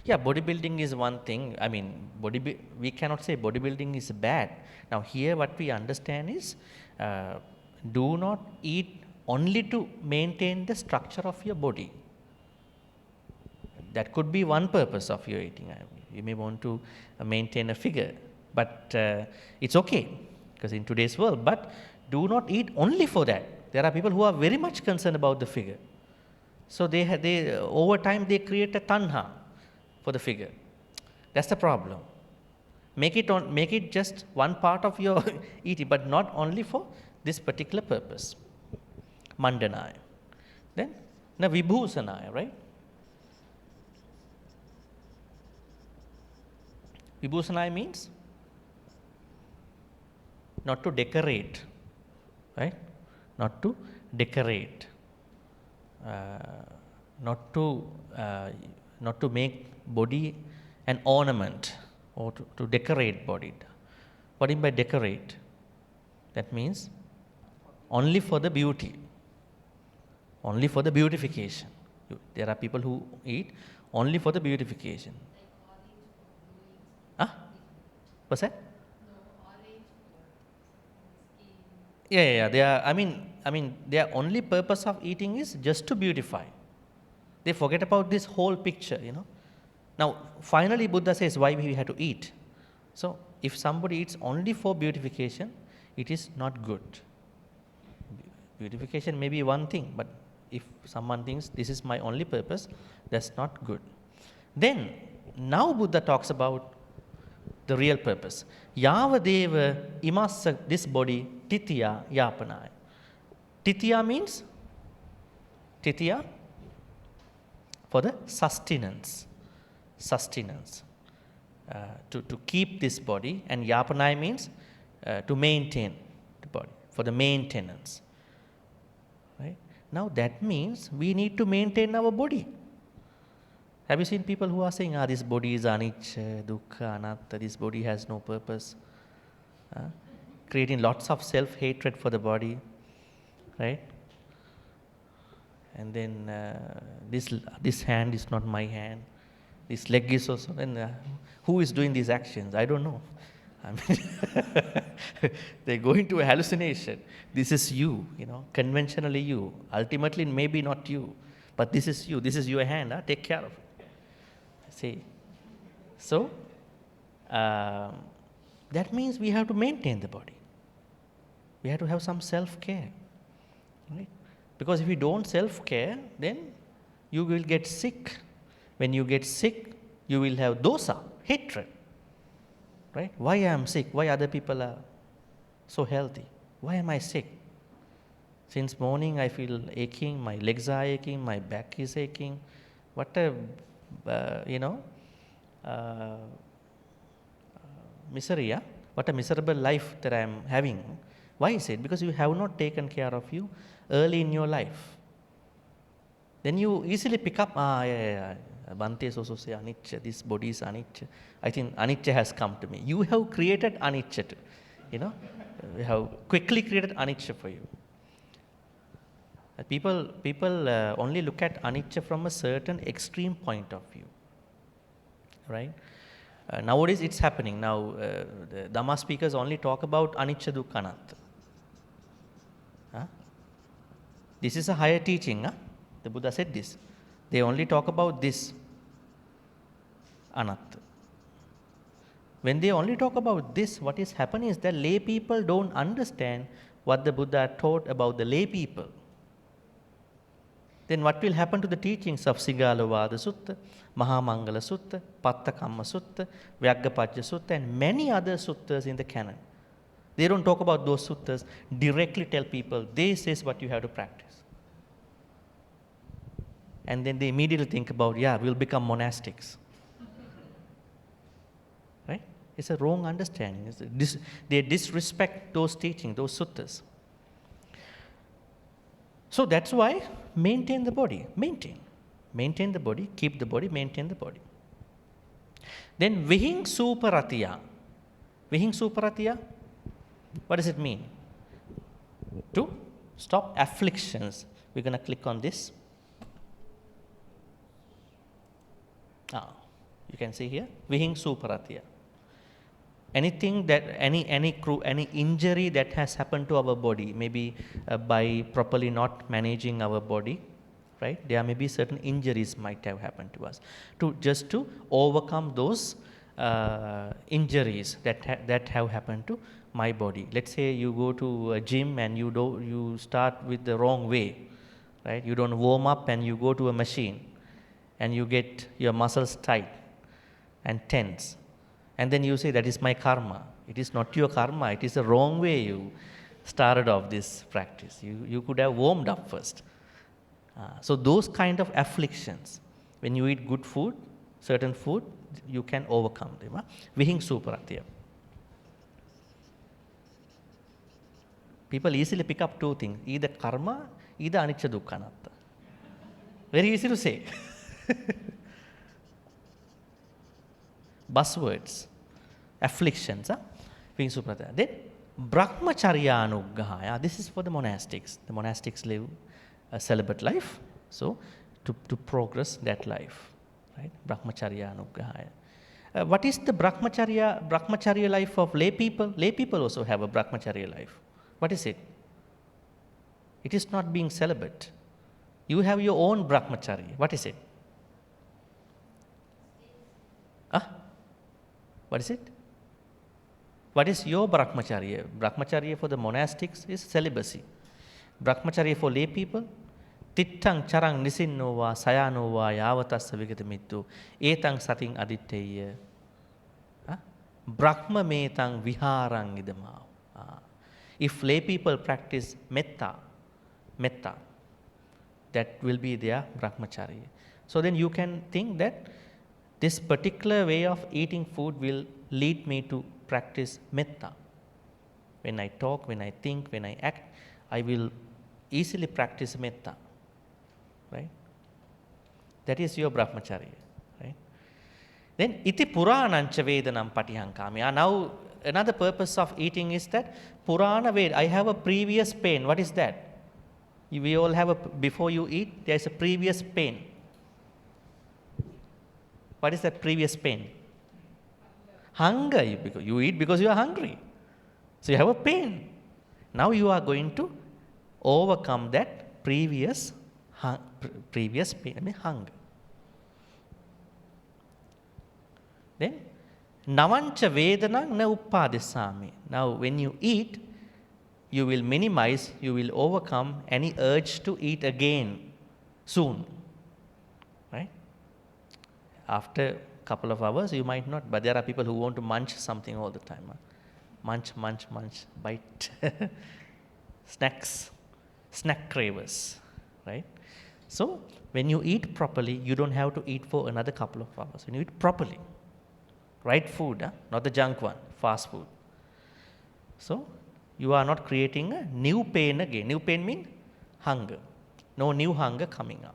Yeah, bodybuilding is one thing. I mean, we cannot say bodybuilding is bad. Now here what we understand is, do not eat only to maintain the structure of your body. That could be one purpose of your eating. You may want to maintain a figure, but it's okay, because in today's world, but do not eat only for that. There are people who are very much concerned about the figure. So they over time they create a tanha for the figure. That's the problem. Make it just one part of your eating, but not only for this particular purpose. Mandanaya. Then vibhusanaya, right? Vibhusanaya means not to decorate, right? Not to decorate, not to make body an ornament or to decorate body. What do you mean by decorate? That means only for the beauty, only for the beautification. There are people who eat only for the beautification. What's that? Yeah. They are. Their only purpose of eating is just to beautify. They forget about this whole picture. Now, finally, Buddha says why we have to eat. So, if somebody eats only for beautification, it is not good. Beautification may be one thing, but if someone thinks this is my only purpose, that's not good. Then, now Buddha talks about the real purpose. Yavadeva imassa, this body, titiya yapanaya. Titiya means? Titiya for the sustenance. To keep this body, and yapanaya means to maintain the body, for the maintenance. Right? Now that means we need to maintain our body. Have you seen people who are saying, this body is anicca, dukkha, anatta, this body has no purpose? Creating lots of self-hatred for the body, right? And then this hand is not my hand, this leg is also, and who is doing these actions? I don't know. They go into a hallucination. This is you, conventionally you. Ultimately, maybe not you, but this is you. This is your hand. Take care of it. See, so that means we have to maintain the body. We have to have some self-care, right? Because if you don't self-care, then you will get sick. When you get sick, you will have dosa, hatred, right? Why I am sick? Why other people are so healthy? Why am I sick? Since morning I feel aching, my legs are aching, my back is aching. What a misery, what a miserable life that I am having. Why is it? Because you have not taken care of you early in your life. Then you easily pick up, Bhante is also say anicca, this body is anicca. I think anicca has come to me. You have created anicca too. We have quickly created anicca for you. People only look at anicca from a certain extreme point of view, right? Nowadays it's happening. Now the Dhamma speakers only talk about anicca, dukkha, anatta. This is a higher teaching. The Buddha said this. They only talk about this, anatta. When they only talk about this, what is happening is that lay people don't understand what the Buddha taught about the lay people. Then what will happen to the teachings of Sigalovada Sutta, Mahamangala Sutta, Pattakamma Sutta, Vyaggapajja Sutta, and many other suttas in the canon? They don't talk about those suttas, directly tell people, this is what you have to practice. And then they immediately think about, we'll become monastics. Right? It's a wrong understanding. They disrespect those teachings, those suttas. So that's why maintain the body. Maintain the body, keep the body, maintain the body. Then vihing suparatiya. Vihing suparatiya, what does it mean? To stop afflictions. We're going to click on this. You can see here, vihing suparatiya. Anything that, any injury that has happened to our body, maybe by properly not managing our body, right? There may be certain injuries might have happened to us. Just to overcome those injuries that have happened to my body. Let's say you go to a gym and you start with the wrong way, right? You don't warm up and you go to a machine and you get your muscles tight and tense. And then you say, that is my karma. It is not your karma. It is the wrong way you started off this practice. You could have warmed up first. So those kind of afflictions, when you eat good food, certain food, you can overcome them. Vihing suparatiya. People easily pick up two things, either karma, either anicca, dukkha, anatta. Very easy to say. Buzzwords, afflictions. Then brahmacharya anuggahaya. This is for the monastics. The monastics live a celibate life, so to progress that life, right? Brahmacharya anuggahaya. What is the brahmacharya life of lay people? Lay people also have a brahmacharya life. What is it? It is not being celibate. You have your own brahmacharya. What is it? What is it? What is your brahmacharya? Brahmacharya for the monastics is celibacy. Brahmacharya for lay people, tittang charang nisinnova sayanova yavatassa vigatamittu etang sating aditteya brahma metang viharang idamav. If lay people practice metta, that will be their brahmacharya. So then you can think that this particular way of eating food will lead me to practice metta. When I talk, when I think, when I act, I will easily practice metta. Right? That is your brahmacharya. Right? Then iti puranancha vedanam patihankami. Now another purpose of eating is that purana ved. I have a previous pain. What is that? We all have a, before you eat, there is a previous pain. What is that previous pain? Hunger. You eat because you are hungry. So you have a pain. Now you are going to overcome that previous pain, hunger. Then, navancha vedanang na uppadisami. Now when you eat, you will minimize, you will overcome any urge to eat again soon. Right? After a couple of hours, you might not, but there are people who want to munch something all the time. Munch, bite. Snacks, snack cravers. Right? So, when you eat properly, you don't have to eat for another couple of hours. When you eat properly, right food, not the junk one, fast food. So, you are not creating a new pain again. New pain means hunger. No new hunger coming up.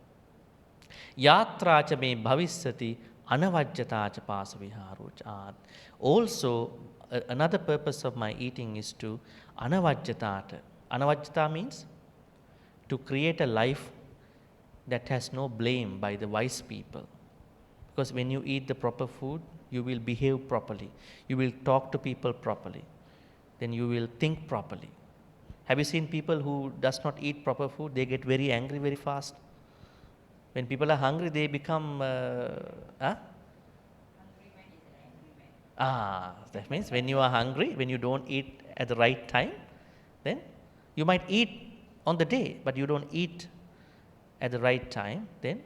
Yatracha me bhavisati anavajjatacha pasaviharocha. Also, another purpose of my eating is to anavajjatata. Anavajjata means to create a life that has no blame by the wise people. Because when you eat the proper food, you will behave properly. You will talk to people properly. Then you will think properly. Have you seen people who does not eat proper food? They get very angry very fast. When people are hungry, they become that means when you are hungry, when you don't eat at the right time, then you might eat on the day, but you don't eat at the right time, then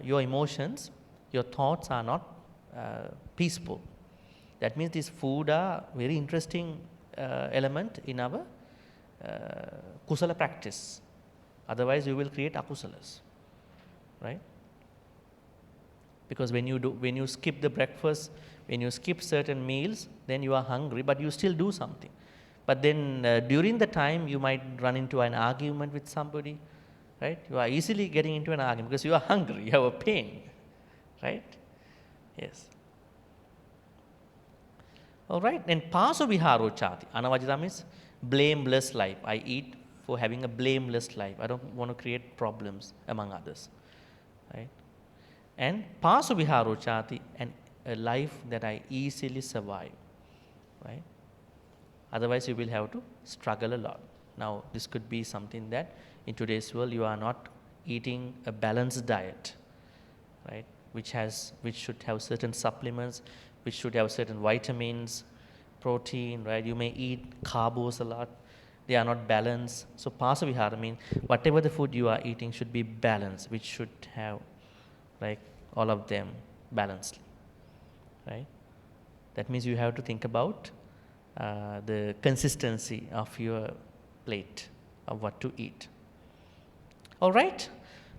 your emotions, your thoughts are not peaceful. That means this food are very interesting element in our kusala practice. Otherwise, you will create akusalas, right? Because when you skip the breakfast, when you skip certain meals, then you are hungry, but you still do something. But then during the time, you might run into an argument with somebody, right? You are easily getting into an argument because you are hungry, you have a pain, right? Yes. All right, then paso viharo chati. Anavajita means blameless life. I eat for having a blameless life. I don't want to create problems among others, right? And paso viharo chati, and a life that I easily survive, right? Otherwise, you will have to struggle a lot. Now, this could be something that in today's world you are not eating a balanced diet, right? Which should have certain supplements, which should have certain vitamins, protein, right? You may eat carbs a lot. They are not balanced. So pasavihara means whatever the food you are eating should be balanced, which should have like all of them balanced, right? That means you have to think about the consistency of your plate of what to eat. All right?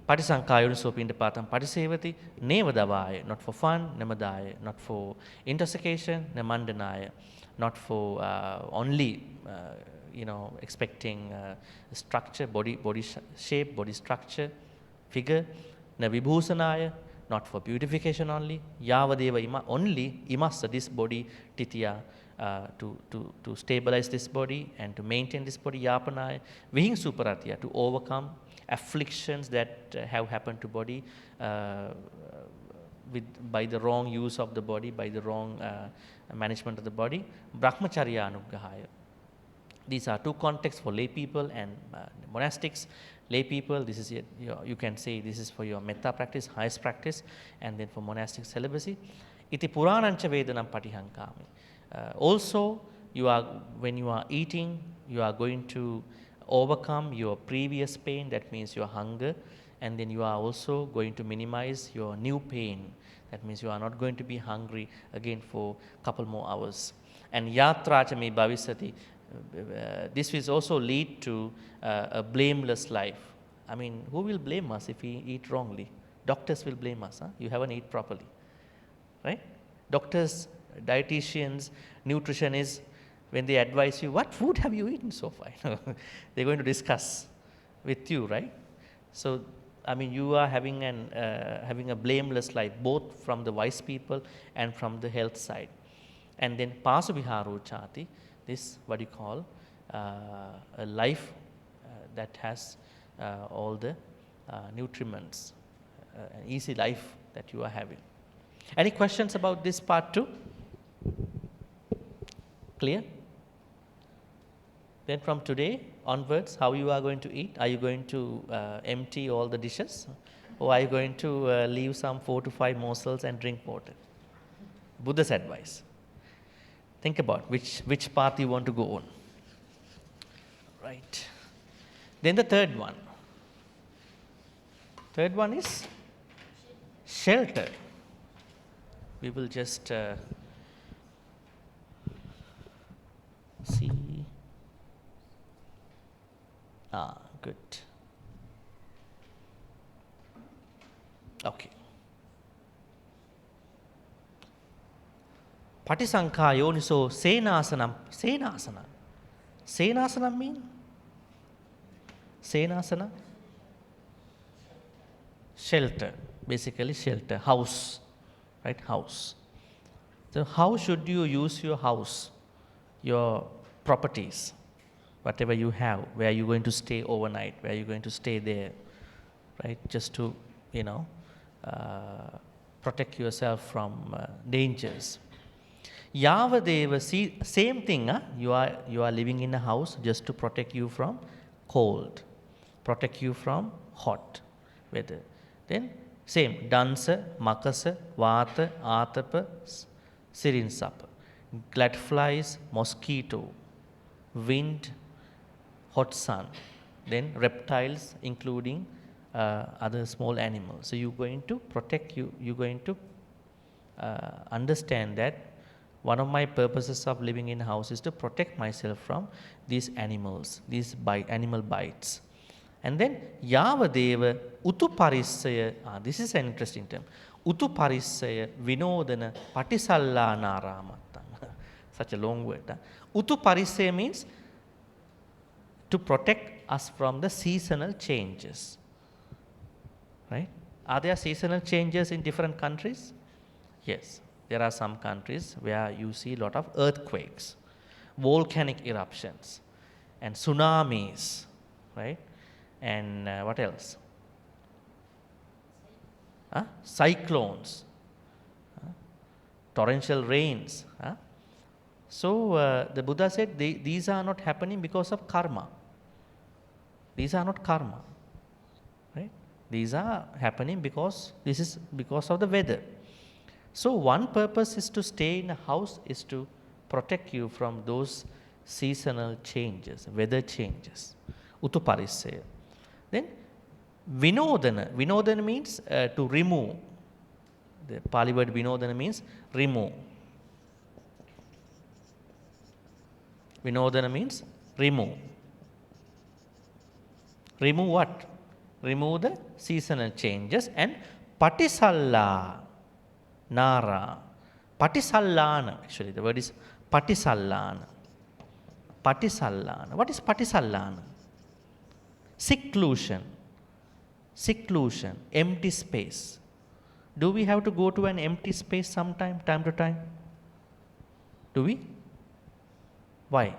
Patisankayuna sopindapatam patisevati nevadavaya, not for fun, namadaya, not for intoxication, namandanaya, not for only expecting structure, body shape, body structure, figure, na vibhusanaya, not for beautification only, yavadeva ima, only imassa, this body, titiya, to stabilize this body and to maintain this body, yapanaya, vihing suparatya, to overcome afflictions that have happened to body by the wrong use of the body, by the wrong management of the body. Brahmacharya anugrahaya. These are two contexts for lay people and monastics. Lay people, this is you can say this is for your metta practice, highest practice, and then for monastic celibacy. Iti puranancha vedanam patihankami. Also, when you are eating, you are going to overcome your previous pain, that means your hunger, and then you are also going to minimize your new pain. That means you are not going to be hungry again for a couple more hours. And yatracha me bhavisati, this will also lead to a blameless life. I mean, who will blame us if we eat wrongly? Doctors will blame us. Huh? You haven't eaten properly, right? Doctors, dietitians, nutritionists, when they advise you, what food have you eaten so far? They're going to discuss with you, right? So, I mean, you are having a blameless life, both from the wise people and from the health side. And then pasubiharo chati, this what you call a life that has all the nutriments, an easy life that you are having. Any questions about this part too? Clear? Then from today onwards, how you are going to eat? Are you going to empty all the dishes? Or are you going to leave some 4 to 5 morsels and drink water? Buddha's advice. Think about which path you want to go on. Right. Then the third one. Third one is shelter. We will just see. Good. Okay. Patisankha yoniso senasanam. Senasanam mean? Senasana? Shelter. Basically shelter. House. Right? House. So how should you use your house? Your properties. Whatever you have. Where are you going to stay overnight? Where are you going to stay there? Right? Just to, protect yourself from dangers. Yavadeva, see, same thing, you are living in a house just to protect you from cold, protect you from hot weather. Then same, dansa, makasa, vata, atapa, sirinsapa, gladflies, mosquito, wind, hot sun, then reptiles including other small animals. So you're going to protect you're going to understand that one of my purposes of living in a house is to protect myself from these animals, these animal bites. And then Yavadeva Utuparissaya, this is an interesting term. Utuparissaya Vinodana Patisallanaramattam. Such a long word. Utuparissaya means to protect us from the seasonal changes. Right? Are there seasonal changes in different countries? Yes. There are some countries where you see a lot of earthquakes, volcanic eruptions, and tsunamis, right? And what else? Cyclones, torrential rains. So the Buddha said these are not happening because of karma. These are not karma, right? These are happening because this is because of the weather. So one purpose is to stay in a house is to protect you from those seasonal changes, weather changes. Utuparissaya. Then vinodana. Vinodana means to remove. The Pali word vinodana means remove. Vinodana means remove. Remove what? Remove the seasonal changes. And patisalla. Nara. Patisallana. Actually, the word is patisallana. Patisallana. What is patisallana? Seclusion. Seclusion. Empty space. Do we have to go to an empty space time to time? Do we? Why?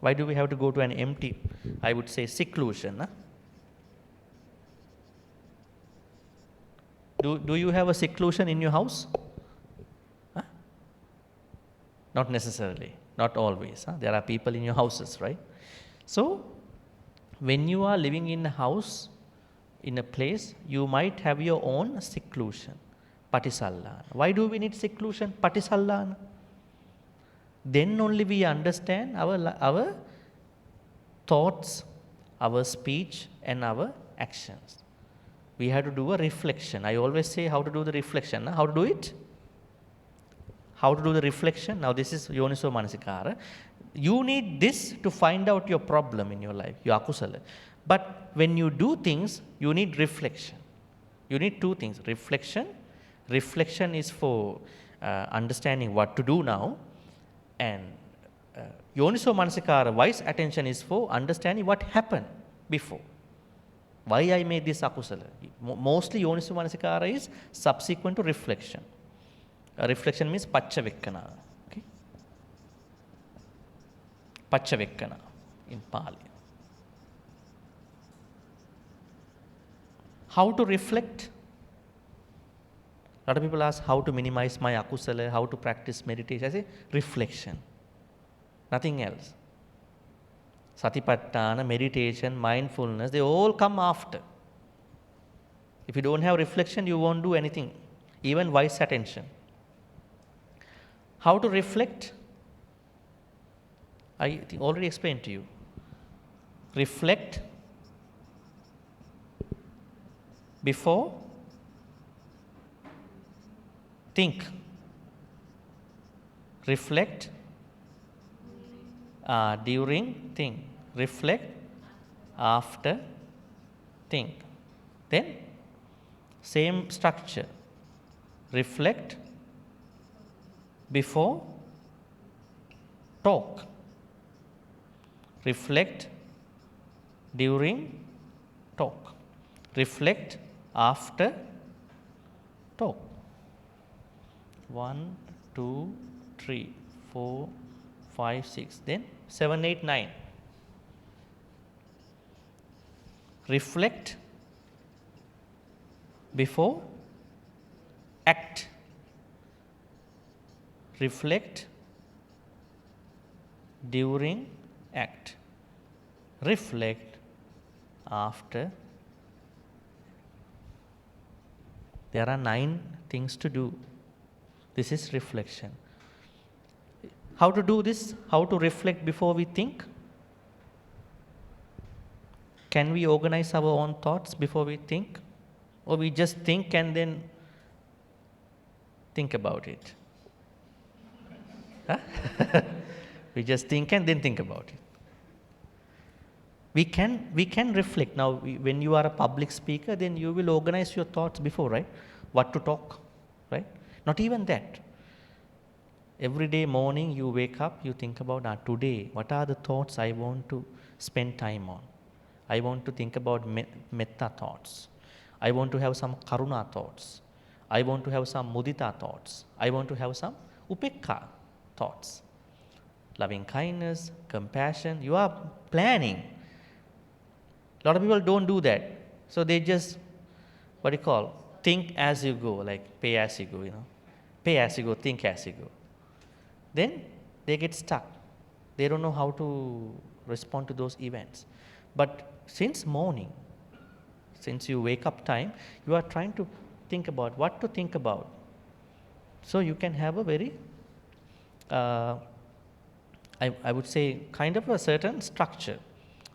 Why do we have to go to an empty, I would say, seclusion? Do you have a seclusion in your house? Not necessarily, not always. Huh? There are people in your houses, right? So, when you are living in a house, in a place, you might have your own seclusion, patisallana. Why do we need seclusion, patisallana? Then only we understand our thoughts, our speech, and our actions. We have to do a reflection. I always say how to do the reflection. How to do it? How to do the reflection? Now this is yoniso manasikara. You need this to find out your problem in your life, your akusala. But when you do things, you need reflection. You need two things. Reflection. Reflection is for understanding what to do now. And yoniso manasikara, wise attention, is for understanding what happened before. Why I made this akusala. Mostly yoniso manasikara is subsequent to reflection. Reflection means pachavekkana. Okay? Pachavekkana in Pali. How to reflect? A lot of people ask how to minimize my akusala, how to practice meditation. I say reflection. Nothing else. Satipatthana, meditation, mindfulness, they all come after. If you don't have reflection, you won't do anything, even wise attention. How to reflect? I think already explained to you. Reflect before think. Reflect during think. Reflect after think. Then same structure. Reflect before talk. Reflect during talk. Reflect after talk. 1, 2, 3, 4, 5, 6. Then 7, 8, 9. Reflect before act. Reflect during act. Reflect after. There are 9 things to do. This is reflection. How to do this? How to reflect before we think? Can we organize our own thoughts before we think? Or we just think and then think about it? Huh? We just think and then think about it. We can reflect. Now, when you are a public speaker, then you will organize your thoughts before, right? What to talk, right? Not even that. Every day morning you wake up, you think about today, what are the thoughts I want to spend time on? I want to think about metta thoughts. I want to have some karuna thoughts. I want to have some mudita thoughts. I want to have some upekka thoughts. Loving kindness, compassion. You are planning. A lot of people don't do that. So they just, think as you go, like pay as you go, Pay as you go, think as you go. Then they get stuck. They don't know how to respond to those events. But since morning, since you wake up time, you are trying to think about what to think about. So you can have a very, I would say, kind of a certain structure.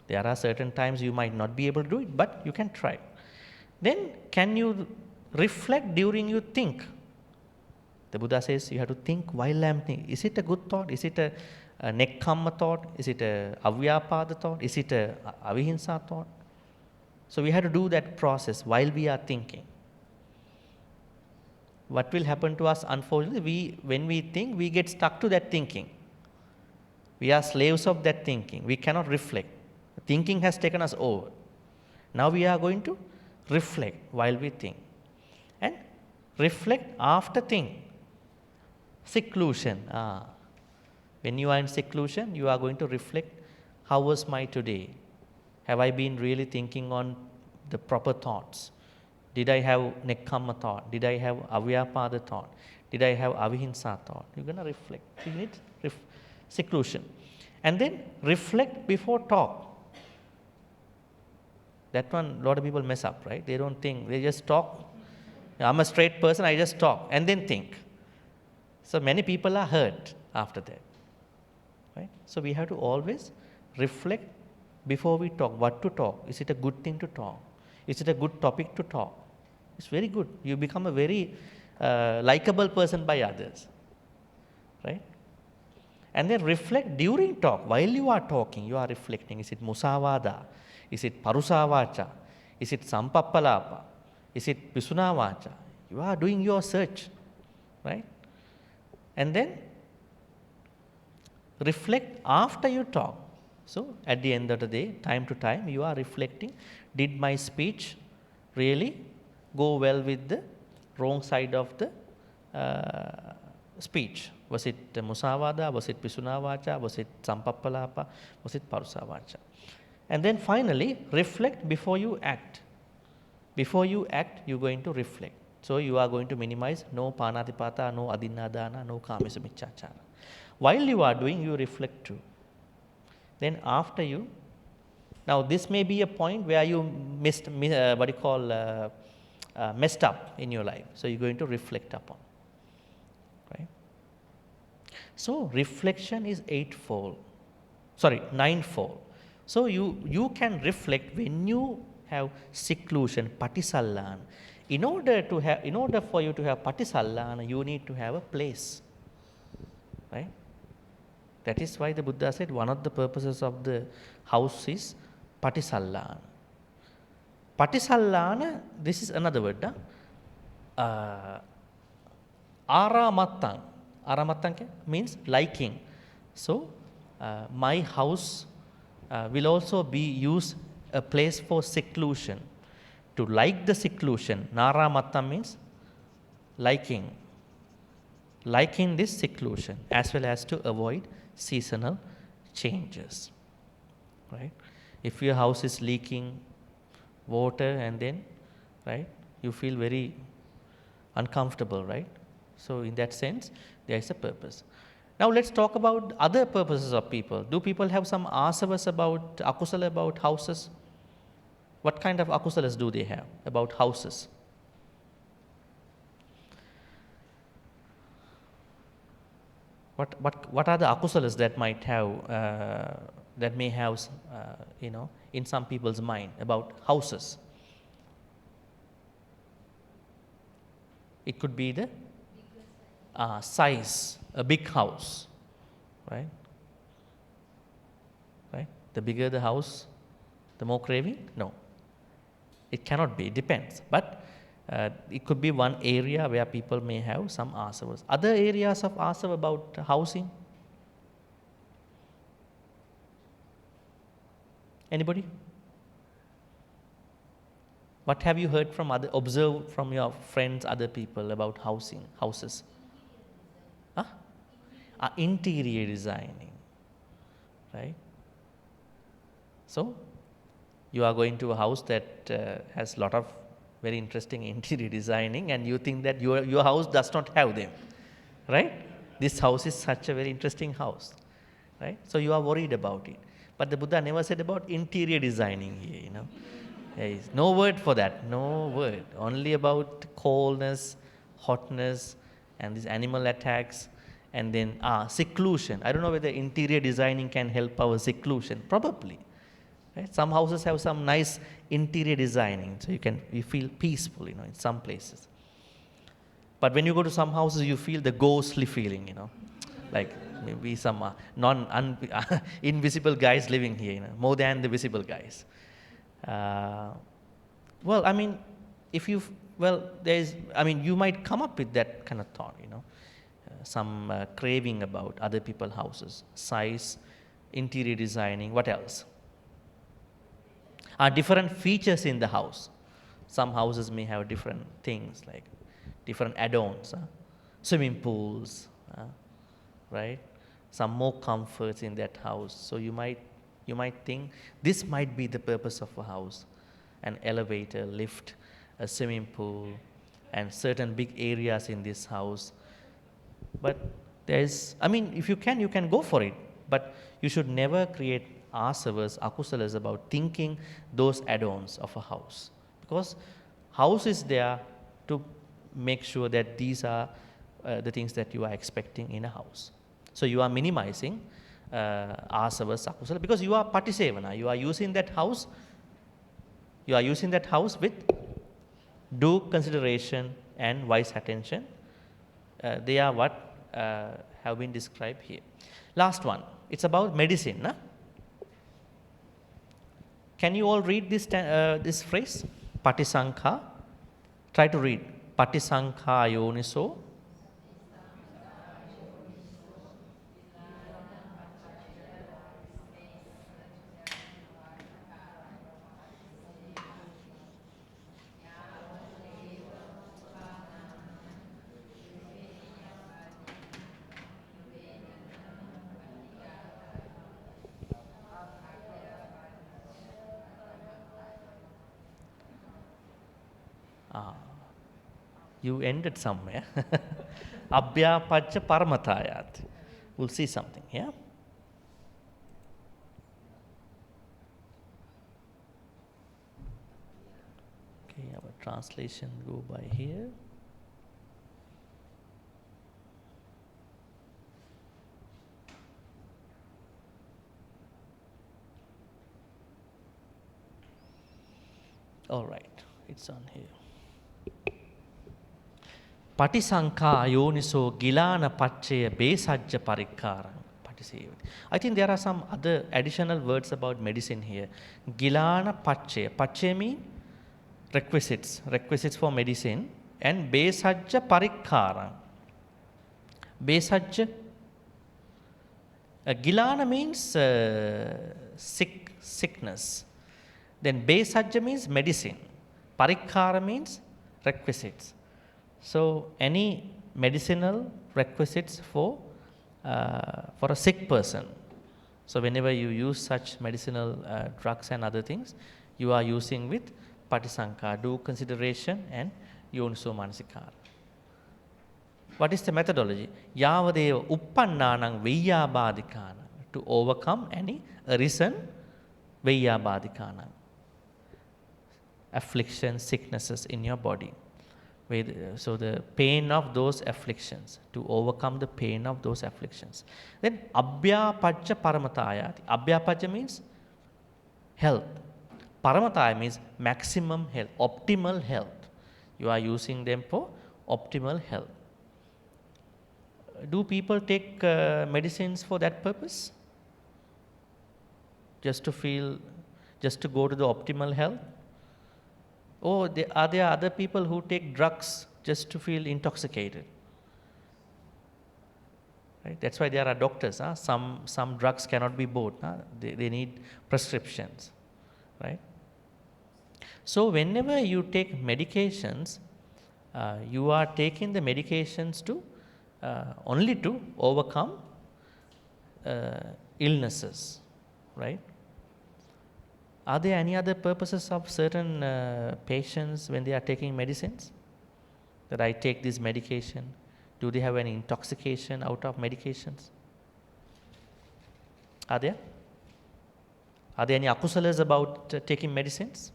There are certain times you might not be able to do it, but you can try. Then can you reflect during you think? The Buddha says you have to think while I am thinking. Is it a good thought? Is it a nekkhamma thought? Is it a avyapada thought? Is it a avihinsa thought? So we have to do that process while we are thinking. What will happen to us, unfortunately, when we think, we get stuck to that thinking. We are slaves of that thinking. We cannot reflect. Thinking has taken us over. Now we are going to reflect while we think. And reflect after think. Seclusion. When you are in seclusion, you are going to reflect, how was my today? Have I been really thinking on the proper thoughts? Did I have nekkhamma thought? Did I have avyapada thought? Did I have avihinsa thought? You're going to reflect. You need seclusion. And then reflect before talk. That one, a lot of people mess up, right? They don't think, they just talk. I'm a straight person, I just talk and then think. So many people are hurt after that, right? So we have to always reflect before we talk. What to talk? Is it a good thing to talk? Is it a good topic to talk? It's very good. You become a very likable person by others, right? And then reflect during talk. While you are talking, you are reflecting. Is it musavada? Is it parusavacha? Is it sampappalapa? Is it pisunavacha? You are doing your search, right? And then reflect after you talk. So at the end of the day, time to time, you are reflecting. Did my speech really go well with the wrong side of the speech? Was it musavada? Was it pisunavacha? Was it sampappalapa? Was it parusavacha? And then finally, reflect before you act. Before you act, you're going to reflect. So you are going to minimize no panatipata, no adinnadana, no kamesamichachara. While you are doing, you reflect too. Then after you, now this may be a point where you messed up in your life. So you're going to reflect upon, right? So reflection is ninefold. So you can reflect when you have seclusion, patisallana. In order for you to have patisallana, you need to have a place, right? That is why the Buddha said one of the purposes of the house is patisallana. Patisallana, this is another word. Aramattang. Aramattang means liking. So my house will also be used a place for seclusion. To like the seclusion, Naramattam means liking this seclusion, as well as to avoid seasonal changes, right? If your house is leaking water and then, right, you feel very uncomfortable, right? So in that sense, there is a purpose. Now let's talk about other purposes of people. Do people have some āsavas about akusala, about houses? What kind of akusalas do they have about houses? What are the akusalas that might have that may have in some people's mind about houses? It could be the size, a big house, right? Right? The bigger the house, the more craving? No. It cannot be, it depends. But it could be one area where people may have some āsavas. Other areas of āsava about housing? Anybody? What have you heard from observed from your friends, other people about housing, houses? Interior designing, right? So, you are going to a house that has a lot of very interesting interior designing, and you think that your house does not have them, right? This house is such a very interesting house, right? So you are worried about it. But the Buddha never said about interior designing here, There is no word for that, no word. Only about coldness, hotness, and these animal attacks, and then seclusion. I don't know whether interior designing can help our seclusion. Probably. Right? Some houses have some nice interior designing, so you feel peaceful, in some places. But when you go to some houses, you feel the ghostly feeling, like maybe some invisible guys living here, more than the visible guys. Well, I mean, you might come up with that kind of thought, some craving about other people's houses, size, interior designing, what else? Different features in the house. Some houses may have different things, like different add-ons, swimming pools, right? Some more comforts in that house. So you might think this might be the purpose of a house: an elevator, lift, a swimming pool, and certain big areas in this house. But I mean, if you can go for it, but you should never create asavas, akusalas about thinking those add-ons of a house, because house is there to make sure that these are the things that you are expecting in a house. So you are minimizing asavas, akusala, because you are patisevana. You are using that house. You are using that house with due consideration and wise attention. They are what have been described here. Last one, it's about medicine. Nah? Can you all read this phrase? Patisankha. Try to read. Patisankha yoniso. You ended somewhere. Abhyapajya paramatayat. We'll see something here. Okay, our translation go by here. All right, it's on here. Patisankha yoniso gilana pacchaya besajja parikkaram. I think there are some other additional words about medicine here. Gilana pacchaya. Pacchaya means requisites for medicine, and besajja parikkaram. Besajja. Gilana means sickness. Then besajja means medicine. Parikkara means requisites. So any medicinal requisites for a sick person. So whenever you use such medicinal drugs and other things, you are using with patisankha, due consideration, and yoniso manasikara. What is the methodology? Yavadeva uppannanang veyyabadikanang, to overcome any arisen veyyabadikanang, afflictions, sicknesses in your body. So the pain of those afflictions, to overcome the pain of those afflictions. Then abhyapajya paramatayati. Abhyapajya means health. Paramataya means maximum health, optimal health. You are using them for optimal health. Do people take medicines for that purpose? Just to go to the optimal health? Or are there other people who take drugs just to feel intoxicated? Right? That's why there are doctors. Huh? Some drugs cannot be bought. Huh? They need prescriptions. Right? So whenever you take medications, you are taking the medications to only to overcome illnesses. Right? Are there any other purposes of certain patients when they are taking medicines? That I take this medication, do they have any intoxication out of medications? Are there? Are there any akusalas about taking medicines?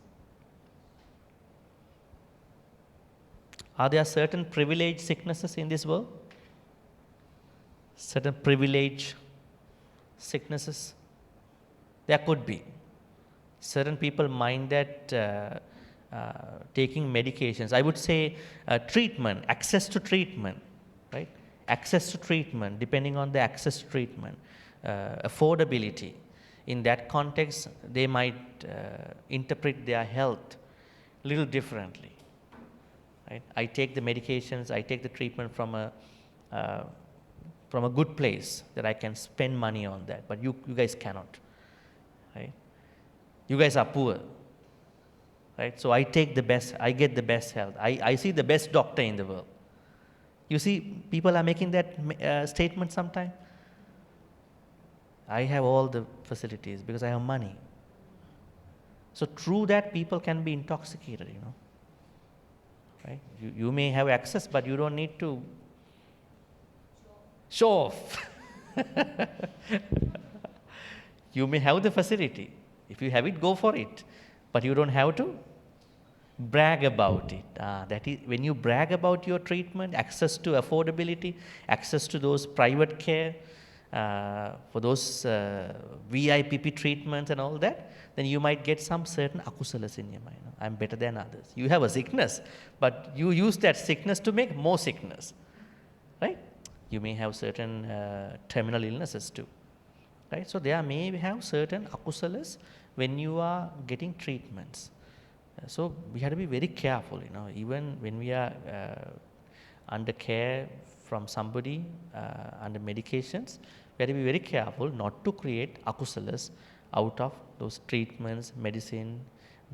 Are there certain privileged sicknesses in this world? Certain privileged sicknesses? There could be. Certain people mind that taking medications, I would say treatment, access to treatment, right? Access to treatment, depending on the access to treatment, affordability. In that context, they might interpret their health a little differently. Right? I take the medications, I take the treatment from a good place that I can spend money on that, but you guys cannot. Right? You guys are poor, right? So I take the best, I get the best health. I see the best doctor in the world. You see, people are making that statement sometimes. I have all the facilities because I have money. So through that, people can be intoxicated, right? You may have access, but you don't need to Show off. You may have the facility. If you have it, go for it. But you don't have to brag about it. That is, when you brag about your treatment, access to affordability, access to those private care, for those VIPP treatments and all that, then you might get some certain akusalas in your mind. I'm better than others. You have a sickness, but you use that sickness to make more sickness, right? You may have certain terminal illnesses too, right? So there may have certain akusalas when you are getting treatments. So we have to be very careful, even when we are under care from somebody, under medications, we have to be very careful not to create akusalas out of those treatments, medicine,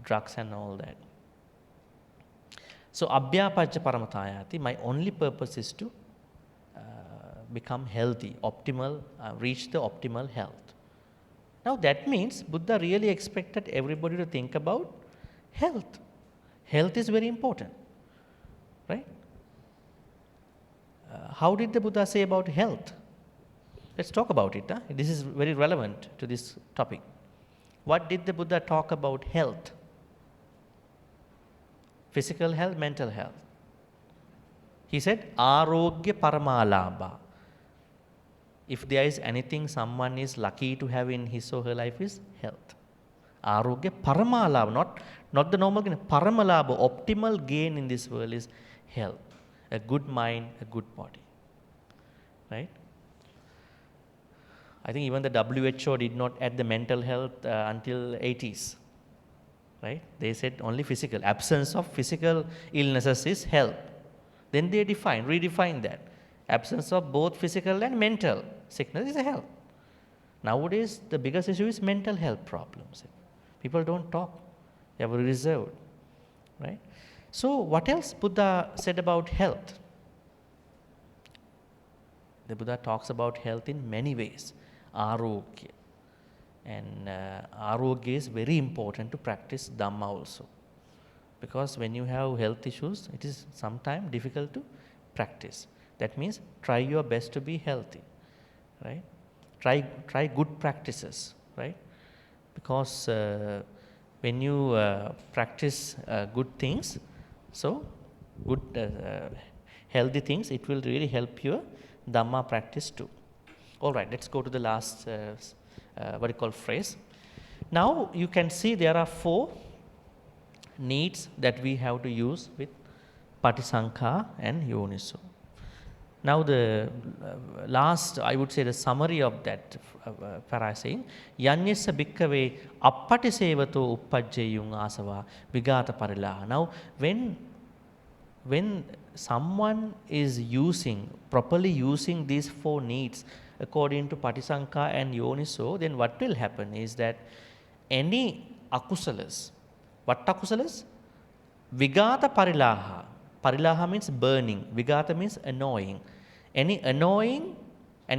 drugs and all that. So abhyapajya paramatayati, my only purpose is to become healthy, optimal, reach the optimal health. Now that means Buddha really expected everybody to think about health. Health is very important, right? How did the Buddha say about health? Let's talk about it. This is very relevant to this topic. What did the Buddha talk about health? Physical health, mental health. He said, Arogya Paramalabha. If there is anything someone is lucky to have in his or her life is health. Arogya Paramalabha, not the normal gain. Paramalabha, optimal gain in this world is health. A good mind, a good body. Right? I think even the WHO did not add the mental health until 80s. Right? They said only physical. Absence of physical illnesses is health. Then they redefine that. Absence of both physical and mental sickness is a health. Nowadays, the biggest issue is mental health problems. People don't talk. They are very reserved. Right? So, what else Buddha said about health? The Buddha talks about health in many ways. Arogya. And arogya is very important to practice Dhamma also. Because when you have health issues, it is sometimes difficult to practice. That means try your best to be healthy, right? Try good practices, right? Because when you practice good things, so good healthy things, it will really help your Dhamma practice too. All right, let's go to the last what you call phrase. Now you can see there are 4 needs that we have to use with Patisankha and Yoniso. Now the last, I would say the summary of that para saying, Yanyasa bhikkave appatisevato uppajjeyung āsava vigata parilaha. Now when someone is properly using these 4 needs according to Patisankha and Yoniso, then what will happen is that any akusalas, what akusalas? Vigata parilaha. Parilaha means burning. Vigata means annoying. Any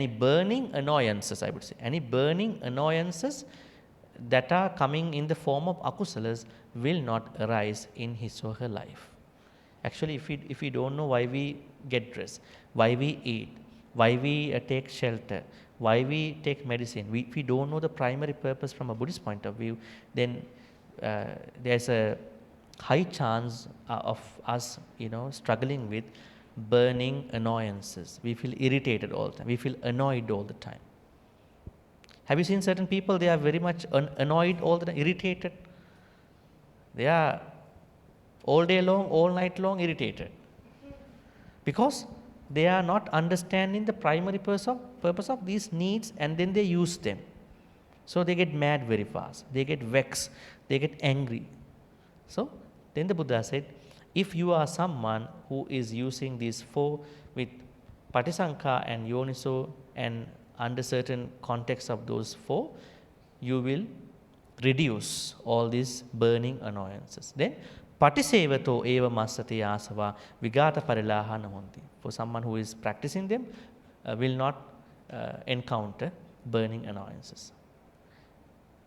burning annoyances, I would say. Any burning annoyances that are coming in the form of akusalas will not arise in his or her life. Actually, if we don't know why we get dressed, why we eat, why we take shelter, why we take medicine, if we don't know the primary purpose from a Buddhist point of view, then there's a high chance of us, struggling with burning annoyances. We feel irritated all the time. We feel annoyed all the time. Have you seen certain people? They are very much annoyed all the time, irritated. They are all day long, all night long irritated. Because they are not understanding the primary purpose of these needs, and then they use them. So they get mad very fast. They get vexed. They get angry. So then the Buddha said, if you are someone who is using these 4 with Patisankha and Yoniso, and under certain context of those 4, you will reduce all these burning annoyances. Then Patisevato eva masate āsava vigata parilaha nahanti. For someone who is practicing them, will not encounter burning annoyances.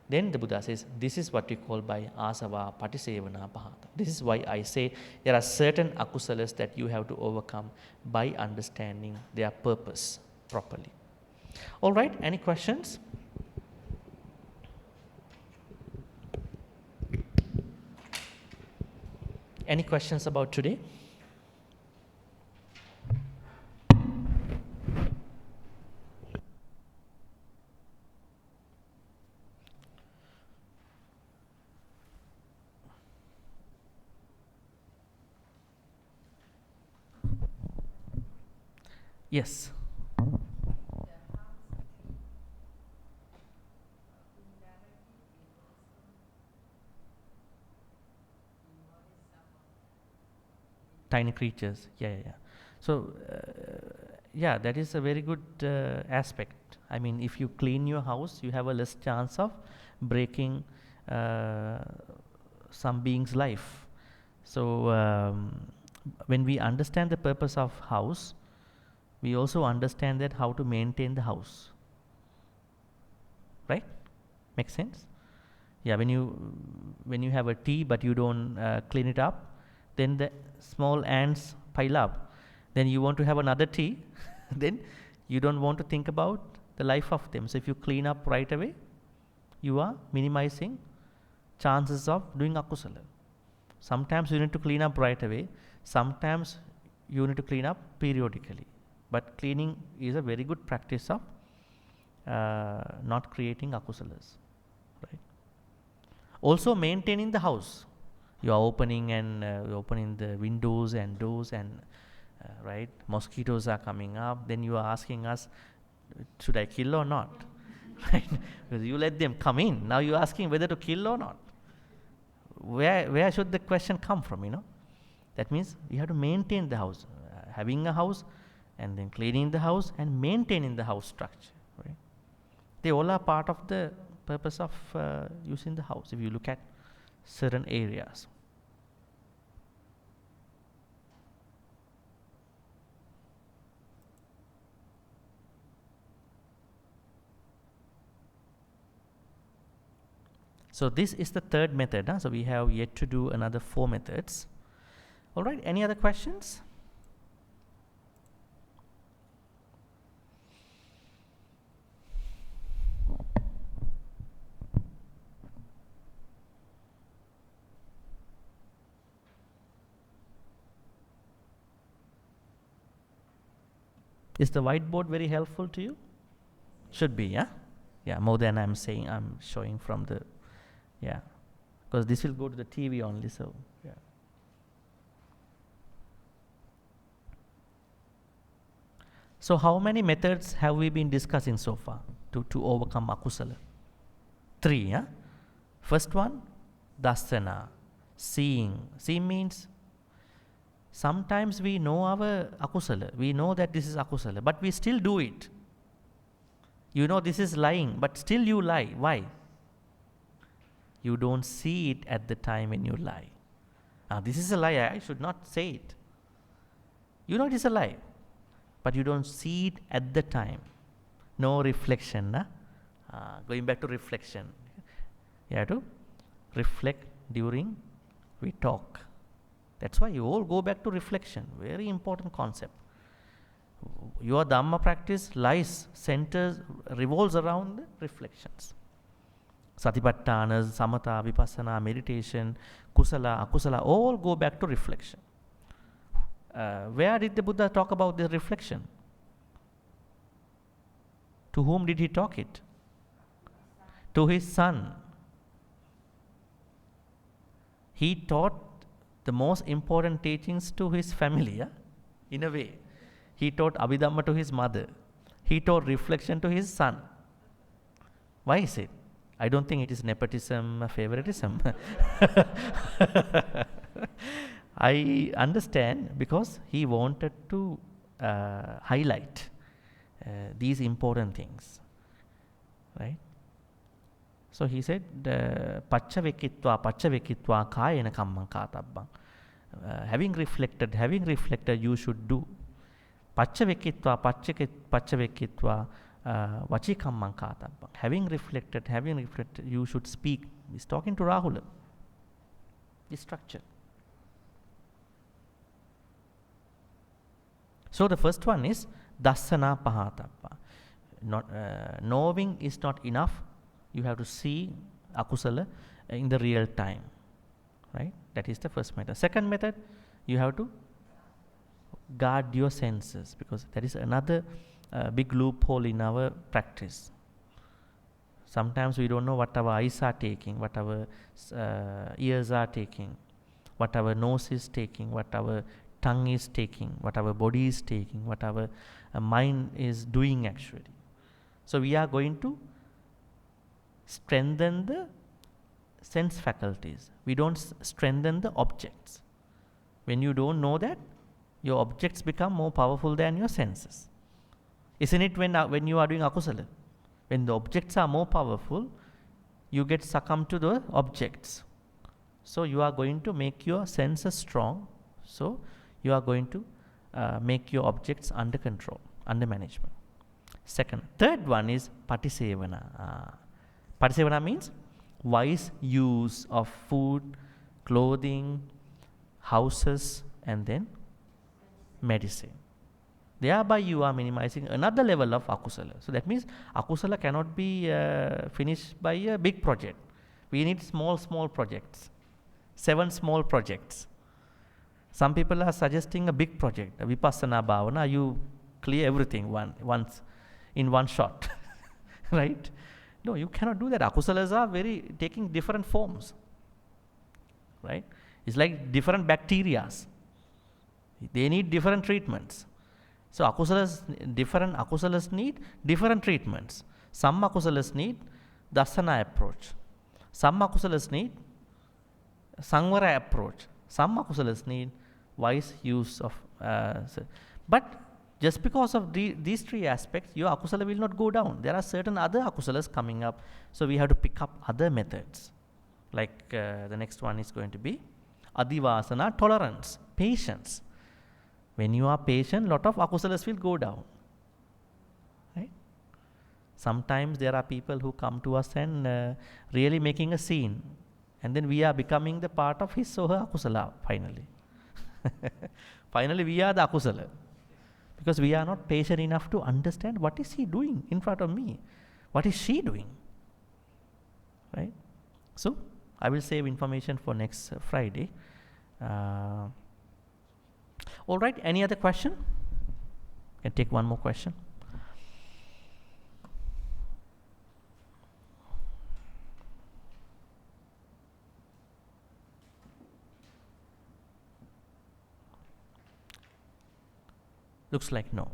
Then the Buddha says, this is what we call by Āsava patisevana pahata. This is why I say there are certain akusalas that you have to overcome by understanding their purpose. properly. All right, any questions? Any questions about today? Yes. Tiny creatures. Yeah. So, yeah, that is a very good aspect. I mean, if you clean your house, you have a less chance of breaking some being's life. So, when we understand the purpose of house, we also understand that how to maintain the house. Right? Make sense? Yeah, when you have a tea but you don't clean it up, then the small ants pile up. Then you want to have another tea, then you don't want to think about the life of them. So if you clean up right away, you are minimizing chances of doing akusala. Sometimes you need to clean up right away. Sometimes you need to clean up periodically. But cleaning is a very good practice of not creating akusalas. Right? Also maintaining the house. You are opening the windows and doors and right, mosquitoes are coming up. Then you are asking us, should I kill or not? Right? Because you let them come in. Now you are asking whether to kill or not. Where should the question come from? That means you have to maintain the house. Having a house and then cleaning the house and maintaining the house structure. Right? They all are part of the purpose of using the house if you look at certain areas. So this is the third method. So we have yet to do another 4 methods. All right, any other questions? Is the whiteboard very helpful to you? Should be, yeah? Yeah, more than I'm showing from the, yeah. Because this will go to the TV only, so, yeah. So how many methods have we been discussing so far to overcome akusala? 3, yeah? First one, dasana, seeing. Seeing means sometimes we know our akusala. We know that this is akusala, but we still do it. You know this is lying, but still you lie. Why? You don't see it at the time when you lie. This is a lie, I should not say it. You know it is a lie, but you don't see it at the time. No reflection. Going back to reflection. You have to reflect during we talk. That's why you all go back to reflection. Very important concept. Your Dhamma practice revolves around the reflections. Satipatthana, Samatha, Vipassana, meditation, Kusala, Akusala, all go back to reflection. Where did the Buddha talk about this reflection? To whom did he talk it? To his son. He taught the most important teachings to his family, in a way. He taught Abhidhamma to his mother. He taught reflection to his son. Why is it? I don't think it is nepotism, favoritism. I understand because he wanted to highlight these important things. Right? So he said, Pachavekitva kayena kammang katabbang. Having reflected, you should do. Pachavekitva vachikammang katabbang. Having reflected, you should speak. He's talking to Rahula. This structure. So the first one is Dassana pahatappa. Not knowing is not enough. You have to see akusala in the real time, right? That is the first method. Second method, you have to guard your senses, because that is another big loophole in our practice. Sometimes we don't know what our eyes are taking, what our ears are taking, what our nose is taking, what our tongue is taking, what our body is taking, what our mind is doing actually. So we are going to strengthen the sense faculties. We don't strengthen the objects. When you don't know that, your objects become more powerful than your senses. Isn't it when you are doing akusala? When the objects are more powerful, you get succumbed to the objects. So you are going to make your senses strong. So you are going to make your objects under control, under management. Third one is patisevana. Patisevana means wise use of food, clothing, houses, and then medicine. Thereby you are minimizing another level of akusala. So that means akusala cannot be finished by a big project. We need small projects. 7 small projects. Some people are suggesting a big project, a vipassana bhavana. You clear everything once in one shot, right? No, you cannot do that. Akusalas are taking different forms, right? It's like different bacterias. They need different treatments. So different akusalas need different treatments. Some akusalas need dasana approach. Some akusalas need sangvara approach. Some akusalas need wise use of. But just because of these 3 aspects, your akusala will not go down. There are certain other akusalas coming up. So we have to pick up other methods. Like the next one is going to be adivasana, tolerance, patience. When you are patient, lot of akusalas will go down. Right? Sometimes there are people who come to us and really making a scene. And then we are becoming the part of his or her akusala finally. Finally we are the akusala. Because we are not patient enough to understand what is he doing in front of me. What is she doing? Right? So I will save information for next Friday. All right, any other question? Can take one more question. Looks like no.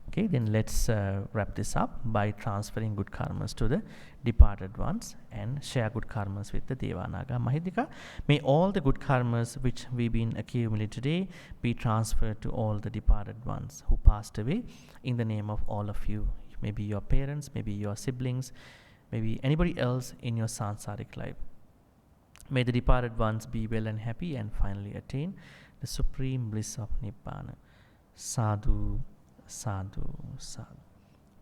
Okay, then let's wrap this up by transferring good karmas to the departed ones and share good karmas with the Deva Naga Mahidika. May all the good karmas which we've been accumulating today be transferred to all the departed ones who passed away in the name of all of you. Maybe your parents, maybe your siblings, maybe anybody else in your sansaric life. May the departed ones be well and happy and finally attain the supreme bliss of Nibbana. Sadhu, sadhu, sadhu.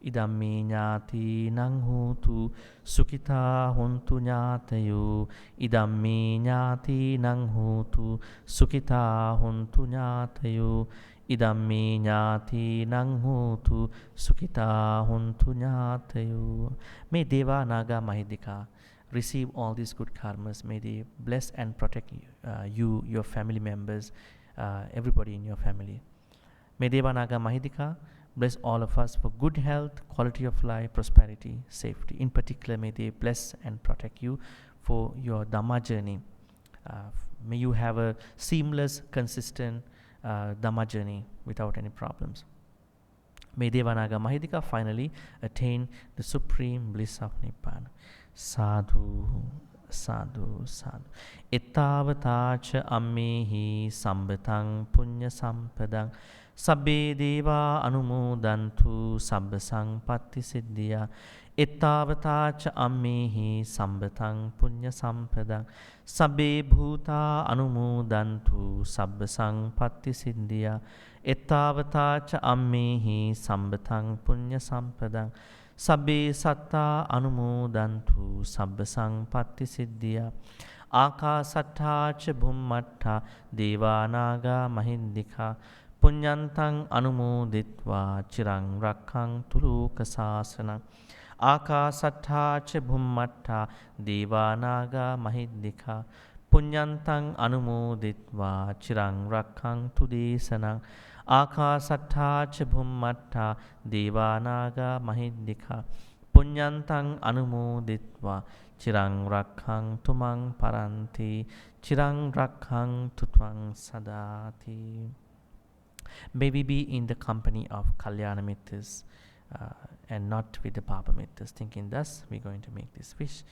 Idamme ñāti nang hotu sukita hontu ñātayo. Idamme ñāti nang hotu sukita hontu ñātayo. Idamme ñāti nang hotu sukita hontu ñātayo. May Deva Naga Mahidika receive all these good karmas. May they bless and protect you, your family members, everybody in your family. May Deva Naga Mahidika bless all of us for good health, quality of life, prosperity, safety. In particular, may they bless and protect you for your Dhamma journey. May you have a seamless, consistent Dhamma journey without any problems. May Deva Naga Mahidika finally attain the supreme bliss of Nibbana. Sadhu, sadhu, sadhu. Ettavatacha ammehi sambhatang punya sampadang. Sabbe deva anumodantu sabba sampatti siddhya. Ettavatacha ammehi sambhatang punya sampadang. Sabbe bhuta anumodantu sabba sampatti siddhya. Ettavatacha ammehi sambhatang punya sampadang. Sabbe satta anumodantu sabba sampatti siddhya. Akasattha cha bhummattha deva naga mahindika Punyantang anumoditva chirang rakkhantu lokasasana. Akasattha cha bhummatta devanaga mahiddhika. Punyantang anumoditva chirang rakkhantu desanang. Akasattha cha bhummatta devanaga mahiddhika. Punyantang anumoditva chirang rakkhantu mang paranti. Chirang rakkhantu tvang sadati. May we be in the company of Kalyana Mittas and not with the Papa Mittas. Thinking thus, we're going to make this wish.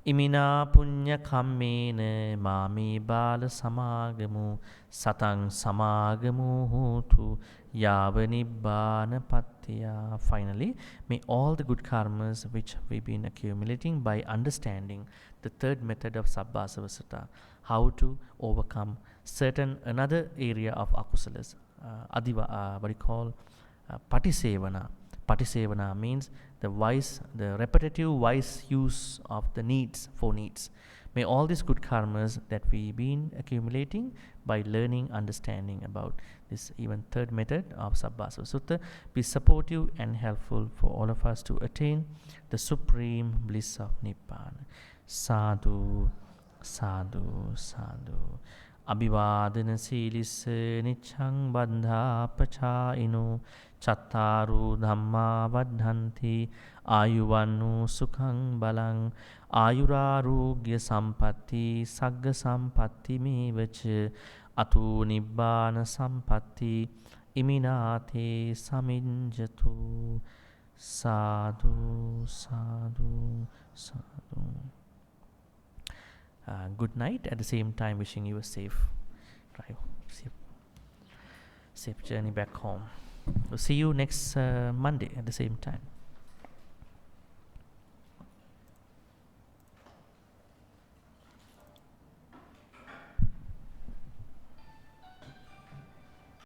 Imina punya kammena mami bala samagamu satang samagamu hutu yava nibbana pattiya. Finally, may all the good karmas which we've been accumulating by understanding the third method of Sabbāsava Sutta, how to overcome certain another area of akusalas, what we call patisevana. Patisevana means the repetitive wise use of the needs, four needs. May all these good karmas that we've been accumulating by learning, understanding about this even third method of Sabbāsava Sutta be supportive and helpful for all of us to attain the supreme bliss of Nibbana. Sadhu, sadhu, sadhu. Abhivadana silisse niccang bandha pachāino chattaru dhamma vaddhanti ayuvannu sukhang balang ayurarogya sampatti sagga sampatti mevacha atu nibbana sampatti iminate saminjatu. Sadhu, sadhu, sadhu. Good night. At the same time, wishing you a safe drive, safe journey back home. We'll see you next Monday at the same time.